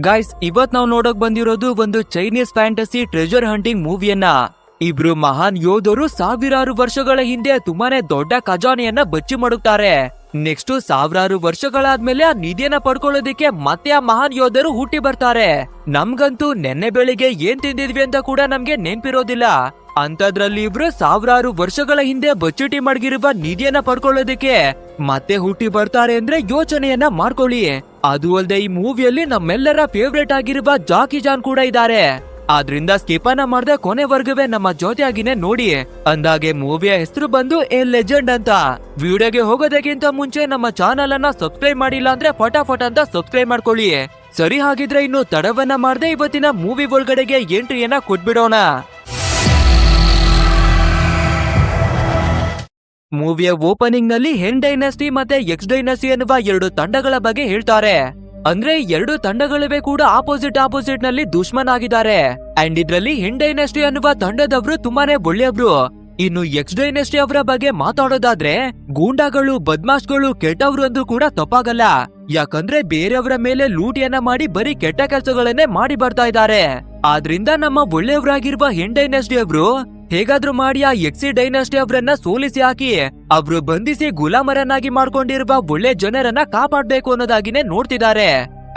Guys, ಇವತ್ ನಾವು ನೋಡಕ್ ಬಂದಿರೋದು ಒಂದು ಚೈನೀಸ್ ಫ್ಯಾಂಟಸಿ ಟ್ರೆಜರ್ ಹಂಟಿಂಗ್ ಮೂವಿಯನ್ನ. ಇಬ್ರು ಮಹಾನ್ ಯೋಧರು ಸಾವಿರಾರು ವರ್ಷಗಳ ಹಿಂದೆ ತುಂಬಾನೇ ದೊಡ್ಡ ಖಜಾನೆಯನ್ನ ಬಚ್ಚಿ ಮಾಡುತ್ತಾರೆ. ನೆಕ್ಸ್ಟ್ ಸಾವಿರಾರು ವರ್ಷಗಳಾದ್ಮೇಲೆ ಆ ನಿಧಿಯನ್ನ ಪಡ್ಕೊಳ್ಳೋದಿಕ್ಕೆ ಮತ್ತೆ ಆ ಮಹಾನ್ ಯೋಧರು ಹುಟ್ಟಿ ಬರ್ತಾರೆ. ನಮ್ಗಂತೂ ನೆನ್ನೆ ಬೆಳಿಗ್ಗೆ ಏನ್ ತಿಂದಿದ್ವಿ ಅಂತ ಕೂಡ ನಮ್ಗೆ ನೆನ್ಪಿರೋದಿಲ್ಲ. ಅಂತದ್ರಲ್ಲಿ ಇಬ್ರು ಸಾವಿರಾರು ವರ್ಷಗಳ ಹಿಂದೆ ಬಚ್ಚಿಟಿ ಮಡಗಿರುವ ನಿಧಿಯನ್ನ ಪಡ್ಕೊಳ್ಳೋದಿಕ್ಕೆ ಮತ್ತೆ ಹುಟ್ಟಿ ಬರ್ತಾರೆ ಅಂದ್ರೆ ಯೋಚನೆಯನ್ನ ಮಾಡ್ಕೊಳ್ಳಿ. ಅದು ಅಲ್ಲದೆ ಈ ಮೂವಿಯಲ್ಲಿ ನಮ್ಮೆಲ್ಲರ ಫೇವ್ರೇಟ್ ಆಗಿರುವ ಜಾಕಿ ಜಾನ್ ಕೂಡ ಇದ್ದಾರೆ. ಆದ್ರಿಂದ ಸ್ಕಿಪನ ಮಾಡದೆ ಕೊನೆವರ್ಗವೇ ನಮ್ಮ ಜೊತೆಯಾಗಿನೇ ನೋಡಿ. ಅಂದಾಗೆ ಮೂವಿಯ ಹೆಸರು ಬಂದು ಎ ಲೆಜೆಂಡ್ ಅಂತ. ವಿಡಿಯೋಗೆ ಹೋಗೋದಕ್ಕಿಂತ ಮುಂಚೆ ನಮ್ಮ ಚಾನಲ್ ಅನ್ನ ಸಬ್ಸ್ಕ್ರೈಬ್ ಮಾಡಿಲ್ಲ ಅಂದ್ರೆ ಫಟಾಫಟ್ ಅಂತ ಸಬ್ಸ್ಕ್ರೈಬ್ ಮಾಡ್ಕೊಳ್ಳಿ. ಸರಿ, ಹಾಗಿದ್ರೆ ಇನ್ನು ತಡವನ್ನ ಮಾಡದೆ ಇವತ್ತಿನ ಮೂವಿ ಒಳಗಡೆಗೆ ಎಂಟ್ರಿಯನ್ನ ಕೊಟ್ಬಿಡೋಣ. ಮೂವಿಯ ಓಪನಿಂಗ್ ನಲ್ಲಿ ಹೆನ್ ಡೈನಸ್ಟಿ ಮತ್ತೆ ಎಕ್ಸ್ ಡೈನಸ್ಟಿ ಎನ್ನುವ ಎರಡು ತಂಡಗಳ ಬಗ್ಗೆ ಹೇಳ್ತಾರೆ. ಅಂದ್ರೆ ಎರಡು ತಂಡಗಳಿವೆ ಕೂಡ ಆಪೋಸಿಟ್ ನಲ್ಲಿ ದುಶ್ಮನ್ ಆಗಿದ್ದಾರೆ. ಅಂಡ್ ಇದ್ರಲ್ಲಿ ಹೆನ್ ಡೈನಸ್ಟಿ ಅನ್ನುವ ತಂಡದವರು ತುಂಬಾನೇ ಒಳ್ಳೆಯವ್ರು. ಇನ್ನು ಎಕ್ಸ್ ಡೈನಸ್ಟಿ ಅವರ ಬಗ್ಗೆ ಮಾತಾಡೋದಾದ್ರೆ ಗೂಂಡಾಗಳು, ಬದ್ಮಾಶ್ಗಳು, ಕೆಟ್ಟವ್ರು ಅಂದ್ರೂ ಕೂಡ ತಪ್ಪಾಗಲ್ಲ. ಯಾಕಂದ್ರೆ ಬೇರೆಯವರ ಮೇಲೆ ಲೂಟಿಯನ್ನ ಮಾಡಿ ಬರೀ ಕೆಟ್ಟ ಕೆಲಸಗಳನ್ನೇ ಮಾಡಿ ಬರ್ತಾ ಇದ್ದಾರೆ. ಆದ್ರಿಂದ ನಮ್ಮ ಒಳ್ಳೆಯವರಾಗಿರುವ ಹೆನ್ ಡೈನಸ್ಟಿ ಅವರು ಹೇಗಾದ್ರೂ ಮಾಡಿ ಆ ಎಕ್ಸಿ ಡೈನಸ್ಟಿ ಅವರನ್ನ ಸೋಲಿಸಿ ಹಾಕಿ ಅವ್ರು ಬಂಧಿಸಿ ಗುಲಾಮರನ್ನಾಗಿ ಮಾಡ್ಕೊಂಡಿರುವ ಒಳ್ಳೆ ಜನರನ್ನ ಕಾಪಾಡ್ಬೇಕು ಅನ್ನೋದಾಗಿನೇ ನೋಡ್ತಿದ್ದಾರೆ.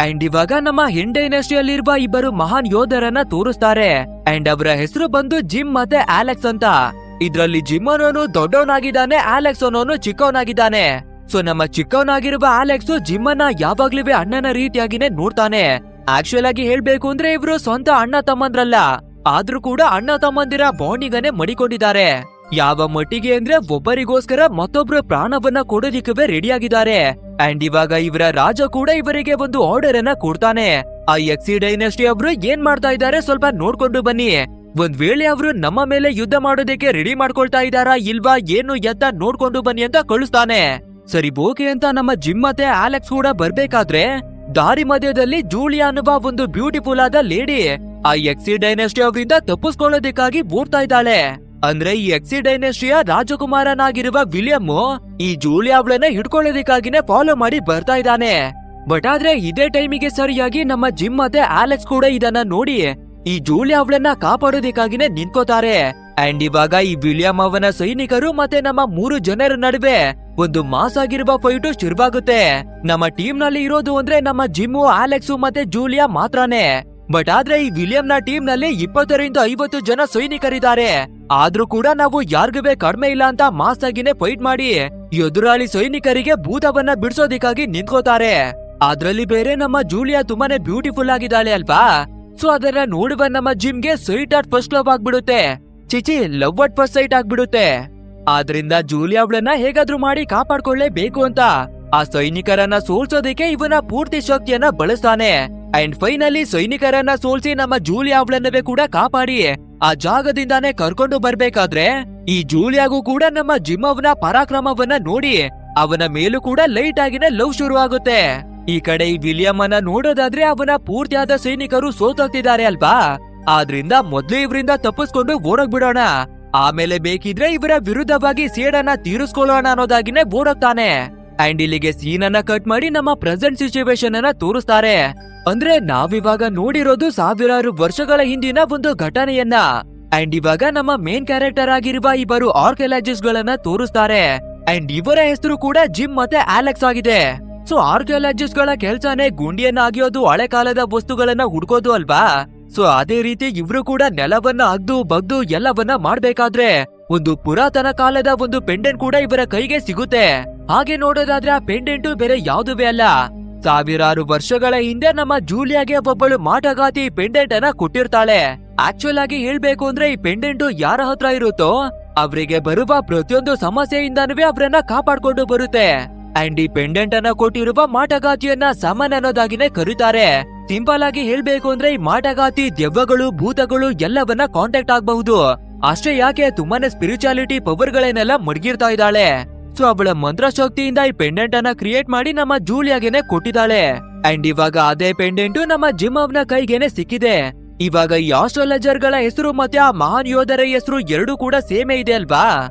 ಅಂಡ್ ಇವಾಗ ನಮ್ಮ ಹೆನ್ ಡೈನಸ್ಟಿಯಲ್ಲಿರುವ ಇಬ್ಬರು ಮಹಾನ್ ಯೋಧರನ್ನ ತೋರಿಸ್ತಾರೆ. ಅಂಡ್ ಅವರ ಹೆಸರು ಬಂದು ಜಿಮ್ ಮತ್ತೆ ಆಲೆಕ್ಸ್ ಅಂತ. ಇದ್ರಲ್ಲಿ ಜಿಮ್ ಅನ್ನೋನು ದೊಡ್ಡವನಾಗಿದ್ದಾನೆ, ಆಲೆಕ್ಸ್ ಅನ್ನೋನು ಚಿಕ್ಕವನಾಗಿದ್ದಾನೆ. ಸೊ ನಮ್ಮ ಚಿಕ್ಕವನಾಗಿರುವ ಆಲೆಕ್ಸ್ ಜಿಮ್ ಅನ್ನ ಯಾವಾಗ್ಲೂ ಅಣ್ಣನ ರೀತಿಯಾಗಿನೇ ನೋಡ್ತಾನೆ. ಆಕ್ಚುಲ್ ಆಗಿ ಹೇಳ್ಬೇಕು ಅಂದ್ರೆ ಇವ್ರು ಸ್ವಂತ ಅಣ್ಣ ತಮ್ಮಂದ್ರಲ್ಲ, ಆದ್ರೂ ಕೂಡ ಅಣ್ಣ ತಮ್ಮಂದಿರ ಬಾಂಡಿಂಗನ್ನೇ ಮಡಿಕೊಂಡಿದ್ದಾರೆ. ಯಾವ ಮಟ್ಟಿಗೆ ಅಂದ್ರೆ ಒಬ್ಬರಿಗೋಸ್ಕರ ಮತ್ತೊಬ್ರು ಪ್ರಾಣವನ್ನ ಕೊಡೋದಿಕ್ಕವೇ ರೆಡಿ ಆಗಿದ್ದಾರೆ. ಅಂಡ್ ಇವಾಗ ಇವರ ರಾಜ ಕೂಡ ಇವರಿಗೆ ಒಂದು ಆರ್ಡರ್ ಅನ್ನ ಕೊಡ್ತಾನೆ. ಆ ಎಕ್ಸಿ ಡೈನಸ್ಟಿ ಅವರು ಏನ್ ಮಾಡ್ತಾ ಇದ್ದಾರೆ ಸ್ವಲ್ಪ ನೋಡ್ಕೊಂಡು ಬನ್ನಿ. ಒಂದ್ ವೇಳೆ ಅವರು ನಮ್ಮ ಮೇಲೆ ಯುದ್ಧ ಮಾಡೋದಕ್ಕೆ ರೆಡಿ ಮಾಡ್ಕೊಳ್ತಾ ಇದ್ದಾರಾ ಇಲ್ವಾ ಏನು ಎತ್ತ ನೋಡ್ಕೊಂಡು ಬನ್ನಿ ಅಂತ ಕಳಿಸ್ತಾನೆ. ಸರಿ ಓಕೆ ಅಂತ ನಮ್ಮ ಜಿಮ್ ಮತ್ತೆ ಆಲೆಕ್ಸ್ ಕೂಡ ಬರ್ಬೇಕಾದ್ರೆ ದಾರಿ ಮಧ್ಯದಲ್ಲಿ ಜೂಲಿಯಾ ಅನ್ನುವ ಒಂದು ಬ್ಯೂಟಿಫುಲ್ ಆದ ಲೇಡಿ ಆ ಎಕ್ಸಿ ಡೈನೆಸ್ಟಿ ಅವರಿಂದ ತಪ್ಪಿಸ್ಕೊಳ್ಳೋದಕ್ಕಾಗಿ ಓಡ್ತಾ ಇದ್ದಾಳೆ. ಅಂದ್ರೆ ಈ ಎಕ್ಸಿ ಡೈನೆಸ್ಟಿಯ ರಾಜಕುಮಾರನಾಗಿರುವ ವಿಲಿಯಂ ಈ ಜೂಲಿಯಾ ಅವಳನ್ನ ಹಿಡ್ಕೊಳ್ಳೋದಕ್ಕಾಗಿನೇ ಫಾಲೋ ಮಾಡಿ ಬರ್ತಾ ಇದ್ದಾನೆ. ಬಟ್ ಆದ್ರೆ ಇದೇ ಟೈಮಿಗೆ ಸರಿಯಾಗಿ ನಮ್ಮ ಜಿಮ್ ಮತ್ತೆ ಆಲೆಕ್ಸ್ ಕೂಡ ಇದನ್ನ ನೋಡಿ ಈ ಜೂಲಿಯಾ ಅವಳನ್ನ ಕಾಪಾಡೋದಕ್ಕಾಗಿನೇ ನಿಂತ್ಕೋತಾರೆ. ಅಂಡ್ ಇವಾಗ ಈ ವಿಲಿಯಂ ಅವನ ಸೈನಿಕರು ಮತ್ತೆ ನಮ್ಮ 3 ಜನರ ನಡುವೆ ಒಂದು ಮಾಸ್ ಆಗಿರುವ ಫೈಟ್ ಶುರುವಾಗುತ್ತೆ. ನಮ್ಮ ಟೀಮ್ ನಲ್ಲಿ ಇರೋದು ಅಂದ್ರೆ ನಮ್ಮ ಜಿಮ್ಮು, ಆಲೆಕ್ಸ್ ಮತ್ತೆ ಜೂಲಿಯಾ ಮಾತ್ರನೇ. ಬಟ್ ಆದ್ರೆ ಈ ವಿಲಿಯಂ ನ ಟೀಮ್ ನಲ್ಲಿ 20 ರಿಂದ 50 ಜನ ಸೈನಿಕರಿದ್ದಾರೆ. ಆದ್ರೂ ಕೂಡ ನಾವು ಯಾರಿಗೂ ಕಡಿಮೆ ಇಲ್ಲ ಅಂತ ಮಾಸ್ ಆಗಿನೇ ಫೈಟ್ ಮಾಡಿ ಎದುರಾಳಿ ಸೈನಿಕರಿಗೆ ಭೂತವನ್ನ ಬಿಡಿಸೋದಿಕ್ಕಾಗಿ ನಿಂತ್ಕೋತಾರೆ. ಅದ್ರಲ್ಲಿ ಬೇರೆ ನಮ್ಮ ಜೂಲಿಯಾ ತುಂಬಾನೇ ಬ್ಯೂಟಿಫುಲ್ ಆಗಿದ್ದಾಳೆ ಅಲ್ವಾ. ಸೊ ಅದನ್ನ ನೋಡುವ ನಮ್ಮ ಜಿಮ್ಗೆ ಸೈಟ್ ಅಟ್ ಫಸ್ಟ್ ಲವ್ ಆಗ್ಬಿಡುತ್ತೆ. ಚಿಚಿ, ಲವ್ ಅಟ್ ಫಸ್ಟ್ ಸೈಟ್ ಆಗ್ಬಿಡುತ್ತೆ. ಆದ್ರಿಂದ ಜೂಲಿಯಾ ಅವಳನ್ನ ಹೇಗಾದ್ರೂ ಮಾಡಿ ಕಾಪಾಡ್ಕೊಳ್ಳೇಬೇಕು ಅಂತ ಆ ಸೈನಿಕರನ್ನ ಸೋಲ್ಸೋದಕ್ಕೆ ಇವನ ಪೂರ್ತಿ ಶಕ್ತಿಯನ್ನ ಬಳಸ್ತಾನೆ. ಅಂಡ್ ಫೈನಲಿ ಸೈನಿಕರನ್ನ ಸೋಲ್ಸಿ ನಮ್ಮ ಜೂಲಿಯಾ ಅವಳನ್ನವೇ ಕೂಡ ಕಾಪಾಡಿ ಆ ಜಾಗದಿಂದಾನೇ ಕರ್ಕೊಂಡು ಬರ್ಬೇಕಾದ್ರೆ ಈ ಜೂಲಿಯಾಗೂ ಕೂಡ ನಮ್ಮ ಜಿಮ್ ಅವನ ಪರಾಕ್ರಮವನ್ನ ನೋಡಿ ಅವನ ಮೇಲೂ ಕೂಡ ಲೈಟ್ ಆಗಿನ ಲವ್ ಶುರು ಆಗುತ್ತೆ. ಈ ಕಡೆ ಈ ವಿಲಿಯಂ ಅನ್ನ ನೋಡೋದಾದ್ರೆ ಅವನ ಪೂರ್ತಿಯಾದ ಸೈನಿಕರು ಸೋತೋಗ್ತಿದ್ದಾರೆ ಅಲ್ವಾ. ಆದ್ರಿಂದ ಮೊದ್ಲು ಇವರಿಂದ ತಪ್ಪಿಸ್ಕೊಂಡು ಓಡೋಗ್ಬಿಡೋಣ, ಆಮೇಲೆ ಬೇಕಿದ್ರೆ ಇವರ ವಿರುದ್ಧವಾಗಿ ಸೇಡನ್ನ ತೀರಿಸ್ಕೊಳ್ಳೋಣ ಅನ್ನೋದಾಗಿನೇ ಓಡೋಗ್ತಾನೆ. ಅಂಡ್ ಇಲ್ಲಿಗೆ ಸೀನ್ ಅನ್ನ ಕಟ್ ಮಾಡಿ ನಮ್ಮ ಪ್ರೆಸೆಂಟ್ ಸಿಚುವೇಶನ್ ಅನ್ನ ತೋರಿಸ್ತಾರೆ. ಅಂದ್ರೆ ನಾವಿವಾಗ ನೋಡಿರೋದು ಸಾವಿರಾರು ವರ್ಷಗಳ ಹಿಂದಿನ ಒಂದು ಘಟನೆಯನ್ನ. ಅಂಡ್ ಇವಾಗ ನಮ್ಮ ಮೇನ್ ಕ್ಯಾರೆಕ್ಟರ್ ಆಗಿರುವ ಇಬ್ಬರು ಆರ್ಕಿಯಾಲಜಿಸ್ಟ್ ಗಳನ್ನ ತೋರಿಸ್ತಾರೆ. ಅಂಡ್ ಇವರ ಹೆಸರು ಕೂಡ ಜಿಮ್ ಮತ್ತೆ ಆಲೆಕ್ಸ್ ಆಗಿದೆ. ಸೊ ಆರ್ಕಿಯಾಲಜಿಸ್ಟ್ ಗಳ ಕೆಲ್ಸನೇ ಗುಂಡಿಯನ್ನ ಅಗಿಯೋದು, ಹಳೆ ಕಾಲದ ವಸ್ತುಗಳನ್ನ ಹುಡ್ಕೋದು ಅಲ್ವಾ. ಸೊ ಅದೇ ರೀತಿ ಇವ್ರು ಕೂಡ ನೆಲವನ್ನ ಅಗ್ದು ಬಗ್ದು ಎಲ್ಲವನ್ನ ಮಾಡ್ಬೇಕಾದ್ರೆ ಒಂದು ಪುರಾತನ ಕಾಲದ ಒಂದು ಪೆಂಡೆಂಟ್ ಕೂಡ ಇವರ ಕೈಗೆ ಸಿಗುತ್ತೆ. ಹಾಗೆ ನೋಡೋದಾದ್ರೆ ಆ ಪೆಂಡೆಂಟ್ ಬೇರೆ ಯಾವುದುವೇ ಅಲ್ಲ, ಸಾವಿರಾರು ವರ್ಷಗಳ ಹಿಂದೆ ನಮ್ಮ ಜೂಲಿಯಾಗೆ ಒಬ್ಬಳು ಮಾಟಗಾತಿ ಪೆಂಡೆಂಟ್ ಅನ್ನ ಕೊಟ್ಟಿರ್ತಾಳೆ. ಆಕ್ಚುಲ್ ಆಗಿ ಹೇಳ್ಬೇಕು ಅಂದ್ರೆ ಈ ಪೆಂಡೆಂಟ್ ಯಾರ ಹತ್ರ ಇರುತ್ತೋ ಅವರಿಗೆ ಬರುವ ಪ್ರತಿಯೊಂದು ಸಮಸ್ಯೆಯಿಂದನೂ ಅವರನ್ನ ಕಾಪಾಡ್ಕೊಂಡು ಬರುತ್ತೆ. ಅಂಡ್ ಈ ಪೆಂಡೆಂಟ್ ಅನ್ನ ಕೊಟ್ಟಿರುವ ಮಾಟಗಾತಿಯನ್ನ ಸಮನ್ ಅನ್ನೋದಾಗಿನೇ ಕರೀತಾರೆ. ಸಿಂಪಲ್ ಆಗಿ ಹೇಳ್ಬೇಕು ಅಂದ್ರೆ ಈ ಮಾಟಗಾತಿ ದೆವ್ವಗಳು, ಭೂತಗಳು ಎಲ್ಲವನ್ನ ಕಾಂಟ್ಯಾಕ್ಟ್ ಆಗಬಹುದು. ಅಷ್ಟೇ ಯಾಕೆ ತುಂಬಾನೇ ಸ್ಪಿರಿಚುಯಾಲಿಟಿ ಪವರ್ ಗಳನ್ನೆಲ್ಲ ಮಡಗಿರ್ತಾ ಇದ್ದಾಳೆ. ಸೊ ಅವಳ ಮಂತ್ರ ಶಕ್ತಿಯಿಂದ ಈ ಪೆಂಡೆಂಟ್ ಅನ್ನ ಕ್ರಿಯೇಟ್ ಮಾಡಿ ನಮ್ಮ ಜೂಲಿಯಾಗೆನೆ ಕೊಟ್ಟಿದ್ದಾಳೆ. ಅಂಡ್ ಇವಾಗ ಅದೇ ಪೆಂಡೆಂಟ್ ನಮ್ಮ ಜಿಮ್ ಅವನ ಕೈಗೇನೆ ಸಿಕ್ಕಿದೆ. ಇವಾಗ ಈ ಆಸ್ಟ್ರಾಲಜರ್ ಗಳ ಹೆಸರು ಮತ್ತೆ ಆ ಮಹಾನ್ ಯೋಧರ ಹೆಸರು ಎರಡು ಕೂಡ ಸೇಮೇ ಇದೆ ಅಲ್ವಾ.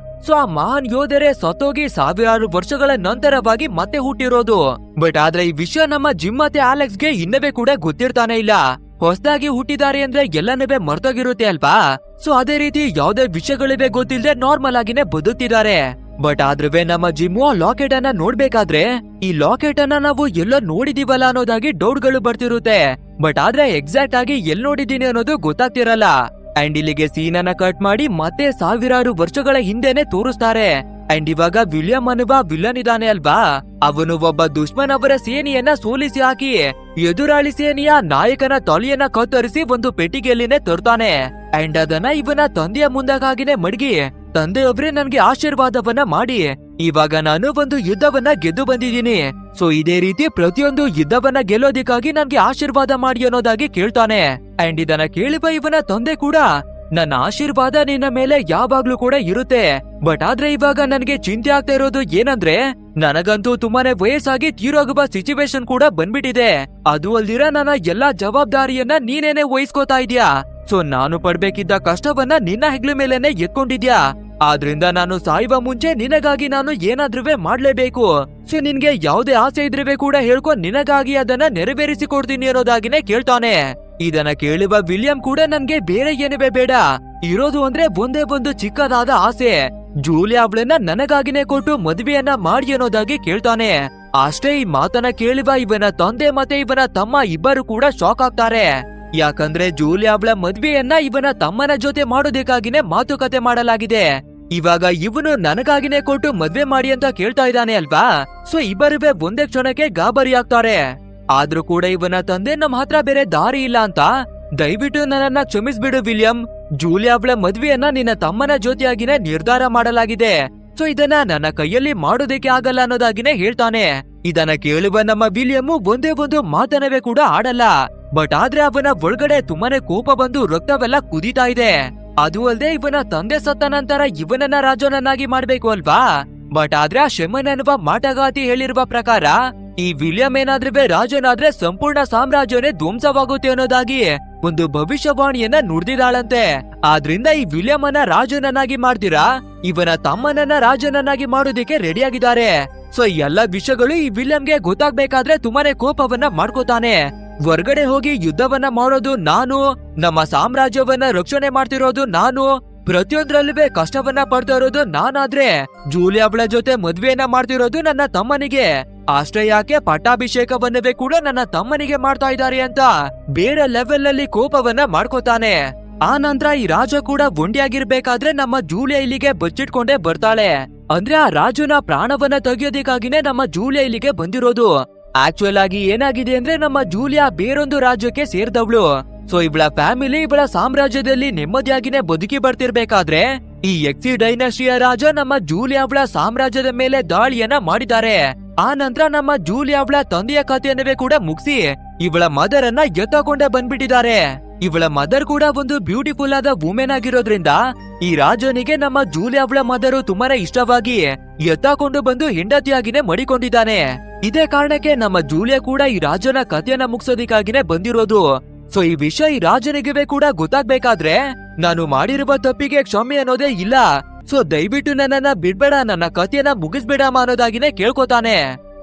ಸೊ ಆ ಮಹಾನ್ ಯೋಧರೇ ಸತ್ತೋಗಿ ಸಾವಿರಾರು ವರ್ಷಗಳ ನಂತರವಾಗಿ ಮತ್ತೆ ಹುಟ್ಟಿರೋದು. ಬಟ್ ಆದ್ರೆ ಈ ವಿಷಯ ನಮ್ಮ ಜಿಮ್ ಮತ್ತೆ ಆಲೆಕ್ಸ್ಗೆ ಇನ್ನವೇ ಕೂಡ ಗೊತ್ತಿರ್ತಾನೆ ಇಲ್ಲ. ಹೊಸದಾಗಿ ಹುಟ್ಟಿದ್ದಾರೆ ಅಂದ್ರೆ ಎಲ್ಲನವೇ ಮರ್ತೋಗಿರುತ್ತೆ ಅಲ್ವಾ. ಸೊ ಅದೇ ರೀತಿ ಯಾವ್ದೇ ವಿಷಯಗಳಿವೆ ಗೊತ್ತಿಲ್ಲದೆ ನಾರ್ಮಲ್ ಆಗಿನೇ ಬದುಕ್ತಿದ್ದಾರೆ. ಬಟ್ ಆದ್ರೂ ನಮ್ಮ ಜಿಮ್ಮು ಆ ಲಾಕೆಟ್ ಅನ್ನ ನೋಡ್ಬೇಕಾದ್ರೆ ಈ ಲಾಕೆಟ್ ಅನ್ನ ನಾವು ಎಲ್ಲೋ ನೋಡಿದೀವಲ್ಲ ಅನ್ನೋದಾಗಿ ಡೌಟ್ಗಳು ಬರ್ತಿರುತ್ತೆ. ಬಟ್ ಆದ್ರೆ ಎಕ್ಸಾಕ್ಟ್ ಆಗಿ ಎಲ್ ನೋಡಿದೀನಿ ಅನ್ನೋದು ಗೊತ್ತಾಗ್ತಿರಲ್ಲ. ಅಂಡ್ ಇಲ್ಲಿಗೆ ಸೀನ್ ಅನ್ನ ಕಟ್ ಮಾಡಿ ಮತ್ತೆ ಸಾವಿರಾರು ವರ್ಷಗಳ ಹಿಂದೆನೆ ತೋರಿಸ್ತಾರೆ. ಅಂಡ್ ಇವಾಗ ವಿಲಿಯಂ ಅನ್ನುವ ವಿಲನ್ ಇದಾನೆ ಅಲ್ವಾ, ಅವನು ಒಬ್ಬ ದುಶ್ಮನ್ ಅವರ ಸೇನೆಯನ್ನ ಸೋಲಿಸಿ ಹಾಕಿ ಎದುರಾಳಿ ಸೇನೆಯ ನಾಯಕನ ತಲೆಯನ್ನ ಕತ್ತರಿಸಿ ಒಂದು ಪೆಟ್ಟಿಗೆಯಲ್ಲಿನೇ ತರ್ತಾನೆ. ಅಂಡ್ ಅದನ್ನ ಇವನ ತಂದೆಯ ಮುಂದಾಗಿನೇ ಮಡಗಿ, ತಂದೆಯೊಬ್ರೆ ನನ್ಗೆ ಆಶೀರ್ವಾದವನ್ನ ಮಾಡಿ ಇವಾಗ ನಾನು ಒಂದು ಯುದ್ಧವನ್ನ ಗೆದ್ದು ಬಂದಿದ್ದೀನಿ. ಸೊ ಇದೇ ರೀತಿ ಪ್ರತಿಯೊಂದು ಯುದ್ಧವನ್ನ ಗೆಲ್ಲೋದಿಕ್ಕಾಗಿ ನನ್ಗೆ ಆಶೀರ್ವಾದ ಮಾಡಿ ಅನ್ನೋದಾಗಿ ಕೇಳ್ತಾನೆ. ಅಂಡ್ ಇದನ್ನ ಕೇಳುವ ಇವನ ತಂದೆ ಕೂಡ, ನನ್ನ ಆಶೀರ್ವಾದ ನಿನ್ನ ಮೇಲೆ ಯಾವಾಗ್ಲೂ ಕೂಡ ಇರುತ್ತೆ. ಬಟ್ ಆದ್ರೆ ಇವಾಗ ನನ್ಗೆ ಚಿಂತೆ ಆಗ್ತಾ ಇರೋದು ಏನಂದ್ರೆ, ನನಗಂತೂ ತುಂಬಾನೇ ವಯಸ್ಸಾಗಿ ತೀರೋಗುವ ಸಿಚುವೇಶನ್ ಕೂಡ ಬಂದ್ಬಿಟ್ಟಿದೆ. ಅದು ಅಲ್ದಿರ ನನ್ನ ಎಲ್ಲಾ ಜವಾಬ್ದಾರಿಯನ್ನ ನೀನೇನೆ ವಹಿಸ್ಕೋತಾ ಇದ್ಯಾ. ಸೊ ನಾನು ಪಡ್ಬೇಕಿದ್ದ ಕಷ್ಟವನ್ನ ನಿನ್ನ ಹೆಗ್ಲ ಮೇಲೆನೆ ಎತ್ಕೊಂಡಿದ್ಯಾ. ಆದ್ರಿಂದ ನಾನು ಸಾಯುವ ಮುಂಚೆ ನಿನಗಾಗಿ ನಾನು ಏನಾದ್ರೂ ಮಾಡ್ಲೇಬೇಕು. ಸೊ ನಿನ್ಗೆ ಯಾವ್ದೇ ಆಸೆ ಇದ್ರೆ ಕೂಡ ಹೇಳ್ಕೊ, ನಿನಗಾಗಿ ಅದನ್ನ ನೆರವೇರಿಸಿ ಕೊಡ್ತೀನಿ ಅನ್ನೋದಾಗಿನೇ ಕೇಳ್ತಾನೆ. ಇದನ್ನ ಕೇಳುವ ವಿಲಿಯಂ ಕೂಡ ನನ್ಗೆ ಬೇರೆ ಏನಿವೆ ಬೇಡ, ಇರೋದು ಅಂದ್ರೆ ಒಂದೇ ಒಂದು ಚಿಕ್ಕದಾದ ಆಸೆ, ಜೂಲಿಯಾ ಅವಳನ್ನ ನನಗಾಗಿನೇ ಕೊಟ್ಟು ಮದುವೆಯನ್ನ ಮಾಡಿ ಅನ್ನೋದಾಗಿ ಕೇಳ್ತಾನೆ. ಅಷ್ಟೇ ಈ ಮಾತನ್ನ ಕೇಳುವ ಇವನ ತಂದೆ ಮತ್ತೆ ಇವನ ತಮ್ಮ ಇಬ್ಬರು ಕೂಡ ಶಾಕ್ ಆಗ್ತಾರೆ. ಯಾಕಂದ್ರೆ ಜೂಲಿಯಾ ಅವಳ ಮದ್ವೆಯನ್ನ ಇವನ ತಮ್ಮನ ಜೊತೆ ಮಾಡೋದಕ್ಕಾಗಿನೇ ಮಾತುಕತೆ ಮಾಡಲಾಗಿದೆ. ಇವಾಗ ಇವನು ನನಗಾಗಿನೇ ಕೊಟ್ಟು ಮದ್ವೆ ಮಾಡಿ ಅಂತ ಕೇಳ್ತಾ ಇದ್ದಾನೆ ಅಲ್ವಾ. ಸೊ ಇಬ್ಬರುವೆ ಒಂದೇ ಕ್ಷಣಕ್ಕೆ ಗಾಬರಿ ಆಗ್ತಾರೆ. ಆದ್ರೂ ಕೂಡ ಇವನ ತಂದೆ ನಮ್ಮ ಹತ್ರ ಬೇರೆ ದಾರಿ ಇಲ್ಲ ಅಂತ, ದಯವಿಟ್ಟು ನನ್ನನ್ನ ಕ್ಷಮಿಸ್ಬಿಡು ವಿಲಿಯಂ, ಜೂಲಿಯಾ ಅವಳ ಮದ್ವೆಯನ್ನ ನಿನ್ನ ತಮ್ಮನ ಜೊತೆಯಾಗಿನೇ ನಿರ್ಧಾರ ಮಾಡಲಾಗಿದೆ. ಸೊ ಇದನ್ನ ನನ್ನ ಕೈಯಲ್ಲಿ ಮಾಡೋದಕ್ಕೆ ಆಗಲ್ಲ ಅನ್ನೋದಾಗಿನೇ ಹೇಳ್ತಾನೆ. ಇದನ್ನ ಕೇಳುವ ನಮ್ಮ ವಿಲಿಯಮ್ಮು ಒಂದೇ ಒಂದು ಮಾತನವೇ ಕೂಡ ಆಡಲ್ಲ. ಬಟ್ ಆದ್ರೆ ಅವನ ಒಳಗಡೆ ತುಂಬಾನೇ ಕೋಪ ಬಂದು ರಕ್ತವೆಲ್ಲ ಕುದೀತಾ ಇದೆ. ಅದು ಅಲ್ಲದೆ ಇವನ ತಂದೆ ಸತ್ತ ನಂತರ ಇವನನ್ನ ರಾಜನನ್ನಾಗಿ ಮಾಡ್ಬೇಕು ಅಲ್ವಾ. ಬಟ್ ಆದ್ರೆ ಆ ಶೆಮನ್ ಅನ್ನುವ ಮಾಟಗಾತಿ ಹೇಳಿರುವ ಪ್ರಕಾರ ಈ ವಿಲಿಯಂ ಏನಾದ್ರೂ ರಾಜನಾದ್ರೆ ಸಂಪೂರ್ಣ ಸಾಮ್ರಾಜ್ಯನೇ ಧ್ವಂಸವಾಗುತ್ತೆ ಅನ್ನೋದಾಗಿ ಒಂದು ಭವಿಷ್ಯವಾಣಿಯನ್ನ ನುಡಿದಿದ್ದಾಳಂತೆ. ಆದ್ರಿಂದ ಈ ವಿಲಿಯಂ ಅನ್ನ ರಾಜನನ್ನಾಗಿ ಮಾಡ್ತೀರಾ, ಇವನ ತಮ್ಮನನ್ನ ರಾಜನನ್ನಾಗಿ ಮಾಡೋದಿಕ್ಕೆ ರೆಡಿಯಾಗಿದ್ದಾರೆ. ಸೊ ಎಲ್ಲ ವಿಷಯಗಳು ಈ ವಿಲಿಯಂಗೆ ಗೊತ್ತಾಗ್ಬೇಕಾದ್ರೆ ತುಂಬಾನೇ ಕೋಪವನ್ನ ಮಾಡ್ಕೋತಾನೆ. ಹೊರ್ಗಡೆ ಹೋಗಿ ಯುದ್ಧವನ್ನ ಮಾಡೋದು ನಾನು, ನಮ್ಮ ಸಾಮ್ರಾಜ್ಯವನ್ನ ರಕ್ಷಣೆ ಮಾಡ್ತಿರೋದು ನಾನು, ಪ್ರತಿಯೊಂದ್ರಲ್ಲೂ ಕಷ್ಟವನ್ನ ಪಡ್ತಾ ಇರೋದು ನಾನಾದ್ರೆ ಜೂಲಿಯಾ ಅವಳ ಜೊತೆ ಮದ್ವೆಯನ್ನ ಮಾಡ್ತಿರೋದು ನನ್ನ ತಮ್ಮನಿಗೆ. ಅಷ್ಟೇ ಯಾಕೆ ಪಟ್ಟಾಭಿಷೇಕವನ್ನವೇ ಕೂಡ ನನ್ನ ತಮ್ಮನಿಗೆ ಮಾಡ್ತಾ ಇದ್ದಾರೆ ಅಂತ ಬೇರೆ ಲೆವೆಲ್ ನಲ್ಲಿ ಕೋಪವನ್ನ ಮಾಡ್ಕೋತಾನೆ. ಆ ನಂತರ ಈ ರಾಜ ಕೂಡ ಒಂಟಿಯಾಗಿರ್ಬೇಕಾದ್ರೆ ನಮ್ಮ ಜೂಲಿಯಾ ಇಲ್ಲಿಗೆ ಬಚ್ಚಿಟ್ಕೊಂಡೇ ಬರ್ತಾಳೆ. ಅಂದ್ರೆ ಆ ರಾಜನ ಪ್ರಾಣವನ್ನ ತೆಗೆಯೋದಕ್ಕಾಗಿನೇ ನಮ್ಮ ಜೂಲಿಯಾ ಇಲ್ಲಿಗೆ ಬಂದಿರೋದು. ಆಕ್ಚುಯಲ್ ಆಗಿ ಏನಾಗಿದೆ ಅಂದ್ರೆ ನಮ್ಮ ಜೂಲಿಯಾ ಬೇರೊಂದು ರಾಜ್ಯಕ್ಕೆ ಸೇರಿದವಳು. ಸೊ ಇವಳ ಫ್ಯಾಮಿಲಿ ಇವಳ ಸಾಮ್ರಾಜ್ಯದಲ್ಲಿ ನೆಮ್ಮದಿಯಾಗಿನೇ ಬದುಕಿ ಬರ್ತಿರ್ಬೇಕಾದ್ರೆ ಈ ಎಕ್ಸಿ ಡೈನಾಸ್ಟಿಯ ರಾಜ ನಮ್ಮ ಜೂಲಿಯಾ ಅವಳ ಸಾಮ್ರಾಜ್ಯದ ಮೇಲೆ ದಾಳಿಯನ್ನ ಮಾಡಿದ್ದಾರೆ. ಆ ನಂತರ ನಮ್ಮ ಜೂಲಿಯಾ ಅವಳ ತಂದೆಯ ಕಥೆಯನ್ನವೇ ಕೂಡ ಮುಗಿಸಿ ಇವಳ ಮದರ್ ಅನ್ನ ಎತ್ತಕೊಂಡೇ ಬಂದ್ಬಿಟ್ಟಿದ್ದಾರೆ. ಇವಳ ಮದರ್ ಕೂಡ ಒಂದು ಬ್ಯೂಟಿಫುಲ್ ಆದ ವುಮೆನ್ ಆಗಿರೋದ್ರಿಂದ ಈ ರಾಜನಿಗೆ ನಮ್ಮ ಜೂಲಿಯಾ ಅವಳ ಮದರು ತುಂಬಾನೇ ಇಷ್ಟವಾಗಿ ಎತ್ತಕೊಂಡು ಬಂದು ಹೆಂಡತಿಯಾಗಿನೇ ಮಡಿಕೊಂಡಿದ್ದಾನೆ. ಇದೇ ಕಾರಣಕ್ಕೆ ನಮ್ಮ ಜೂಲಿಯಾ ಕೂಡ ಈ ರಾಜನ ಕಥೆಯನ್ನ ಮುಗಿಸೋದಿಕ್ಕಾಗಿನೇ ಬಂದಿರೋದು. ಸೊ ಈ ವಿಷಯ ಈ ರಾಜನಿಗೆ ಕೂಡ ಗೊತ್ತಾಗ್ಬೇಕಾದ್ರೆ ನಾನು ಮಾಡಿರುವ ತಪ್ಪಿಗೆ ಕ್ಷಮೆ ಅನ್ನೋದೇ ಇಲ್ಲ. ಸೊ ದಯವಿಟ್ಟು ನನ್ನನ್ನ ಬಿಡ್ಬೇಡ, ನನ್ನ ಕಥೆಯನ್ನ ಮುಗಿಸ್ಬೇಡಮ್ಮ ಅನ್ನೋದಾಗಿನೇ ಕೇಳ್ಕೊತಾನೆ.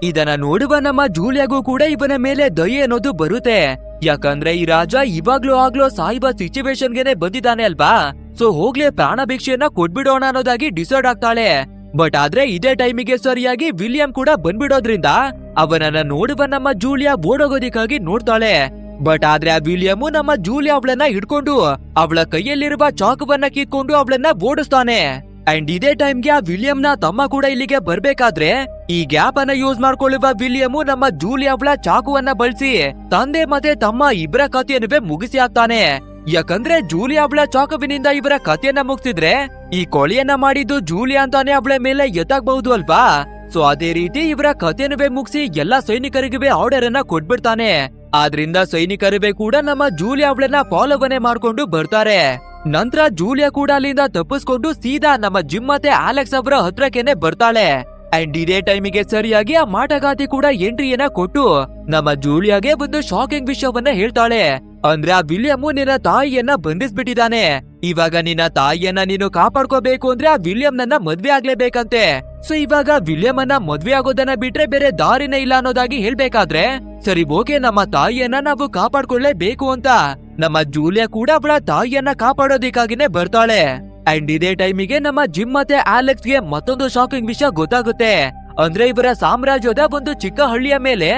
ಇದನ್ನ ನೋಡುವ ನಮ್ಮ ಜೂಲಿಯಾಗೂ ಕೂಡ ಇವನ ಮೇಲೆ ದಯೆ ಅನ್ನೋದು ಬರುತ್ತೆ. ಯಾಕಂದ್ರೆ ಈ ರಾಜ ಇವಾಗ್ಲೂ ಆಗ್ಲೋ ಸಾಯಿಬ ಸಿಚುವೇಶನ್ಗೆನೆ ಬಂದಿದ್ದಾನೆ ಅಲ್ವಾ. ಸೊ ಹೋಗ್ಲಿ ಪ್ರಾಣ ಭಿಕ್ಷೆಯನ್ನ ಕೊಟ್ಬಿಡೋಣ ಅನ್ನೋದಾಗಿ ಡಿಸೈಡ್ ಆಗ್ತಾಳೆ. ಬಟ್ ಆದ್ರೆ ಇದೇ ಟೈಮಿಗೆ ಸರಿಯಾಗಿ ವಿಲಿಯಂ ಕೂಡ ಬಂದ್ಬಿಡೋದ್ರಿಂದ ಅವನನ್ನ ನೋಡುವ ನಮ್ಮ ಜೂಲಿಯಾ ಓಡೋಗೋದಿಕ್ಕಾಗಿ ನೋಡ್ತಾಳೆ. ಬಟ್ ಆದ್ರೆ ಆ ವಿಲಿಯಂ ನಮ್ಮ ಜೂಲಿಯಾ ಅವಳನ್ನ ಹಿಡ್ಕೊಂಡು ಅವಳ ಕೈಯಲ್ಲಿರುವ ಚಾಕುವನ್ನ ಕಿತ್ಕೊಂಡು ಅವಳನ್ನ ಓಡಿಸ್ತಾನೆ. ಅಂಡ್ ಇದೇ ಟೈಮ್ಗೆ ಆ ವಿಲಿಯಂನ ತಮ್ಮ ಕೂಡ ಇಲ್ಲಿಗೆ ಬರ್ಬೇಕಾದ್ರೆ ಈ ಗ್ಯಾಪ್ ಅನ್ನ ಯೂಸ್ ಮಾಡ್ಕೊಳ್ಳುವ ವಿಲಿಯಂ ನಮ್ಮ ಜೂಲಿಯಾ ಅವಳ ಚಾಕುವನ್ನ ಬಳಸಿ ತಂದೆ ಮತ್ತೆ ತಮ್ಮ ಇಬ್ಬರ ಕಥೆಯನ್ನುವೆ ಮುಗಿಸಿ ಹಾಕ್ತಾನೆ. ಯಾಕಂದ್ರೆ ಜೂಲಿಯಾ ಅವಳ ಚಾಕುವಿನಿಂದ ಇವರ ಕಥೆಯನ್ನ ಮುಗಿಸಿದ್ರೆ ಈ ಕೊಳೆಯನ್ನ ಮಾಡಿದ್ದು ಜೂಲಿಯಾ ಅಂತಾನೆ ಅವಳ ಮೇಲೆ ಎತ್ತಾಗಬಹುದು ಅಲ್ವಾ. ಸೊ ಅದೇ ರೀತಿ ಇವರ ಕಥೆಯನ್ನುವೆ ಮುಗಿಸಿ ಎಲ್ಲಾ ಸೈನಿಕರಿಗೆ ಆರ್ಡರ್ ಅನ್ನ ಕೊಟ್ಬಿಡ್ತಾನೆ. ಆದ್ರಿಂದ ಸೈನಿಕರುವೆ ಕೂಡ ನಮ್ಮ ಜೂಲಿಯಾ ಅವಳನ್ನ ಫಾಲೋವನ್ನೇ ಮಾಡ್ಕೊಂಡು ಬರ್ತಾರೆ. ನಂತರ ಜೂಲಿಯಾ ಕೂಡ ಅಲ್ಲಿಂದ ತಪ್ಪಿಸ್ಕೊಂಡು ಸೀದಾ ನಮ್ಮ ಜಿಮ್ ಮತ್ತೆ ಆಲೆಕ್ಸ್ ಅವರ ಹತ್ರಕ್ಕೆನೆ ಬರ್ತಾಳೆ. ಅಂಡ್ ಇದೇ ಟೈಮಿಗೆ ಸರಿಯಾಗಿ ಆ ಮಾಟಗಾತಿ ಕೂಡ ಎಂಟ್ರಿಯನ್ನ ಕೊಟ್ಟು ನಮ್ಮ ಜೂಲಿಯಾಗೆ ಒಂದು ಶಾಕಿಂಗ್ ವಿಷಯವನ್ನ ಹೇಳ್ತಾಳೆ. ಅಂದ್ರೆ ಆ ವಿಲಿಯಂ ನಿನ್ನ ತಾಯಿಯನ್ನ ಬಂಧಿಸ್ಬಿಟ್ಟಿದ್ದಾನೆ. ಇವಾಗ ನಿನ್ನ ತಾಯಿಯನ್ನ ನೀನು ಕಾಪಾಡ್ಕೋಬೇಕು ಅಂದ್ರೆ ಆ ವಿಲಿಯಂ ನನ್ನ ಮದ್ವೆ ಆಗ್ಲೇಬೇಕಂತೆ. ಸೊ ಇವಾಗ ವಿಲಿಯಂ ಅನ್ನ ಮದ್ವೆ ಆಗೋದನ್ನ ಬಿಟ್ರೆ ಬೇರೆ ದಾರಿನೇ ಇಲ್ಲ ಅನ್ನೋದಾಗಿ ಹೇಳ್ಬೇಕಾದ್ರೆ, ಸರಿ ಓಕೆ ನಮ್ಮ ತಾಯಿಯನ್ನ ನಾವು ಕಾಪಾಡ್ಕೊಳ್ಳೇಬೇಕು ಅಂತ ನಮ್ಮ ಜೂಲಿಯಾ ಕೂಡ ಅವಳ ತಾಯಿಯನ್ನ ಕಾಪಾಡೋದಿಕ್ಕಾಗಿನೇ ಬರ್ತಾಳೆ. ಅಂಡ್ ಇದೇ ಟೈಮಿಗೆ ನಮ್ಮ ಜಿಮ್ ಮತ್ತೆ ಅಲೆಕ್ಸ್ ಗೆ ಮತ್ತೊಂದು ಶಾಕಿಂಗ್ ವಿಷಯ ಗೊತ್ತಾಗುತ್ತೆ. ಅಂದ್ರೆ ಇವರ ಸಾಮ್ರಾಜ್ಯದ ಒಂದು ಚಿಕ್ಕ ಹಳ್ಳಿಯ ಮೇಲೆ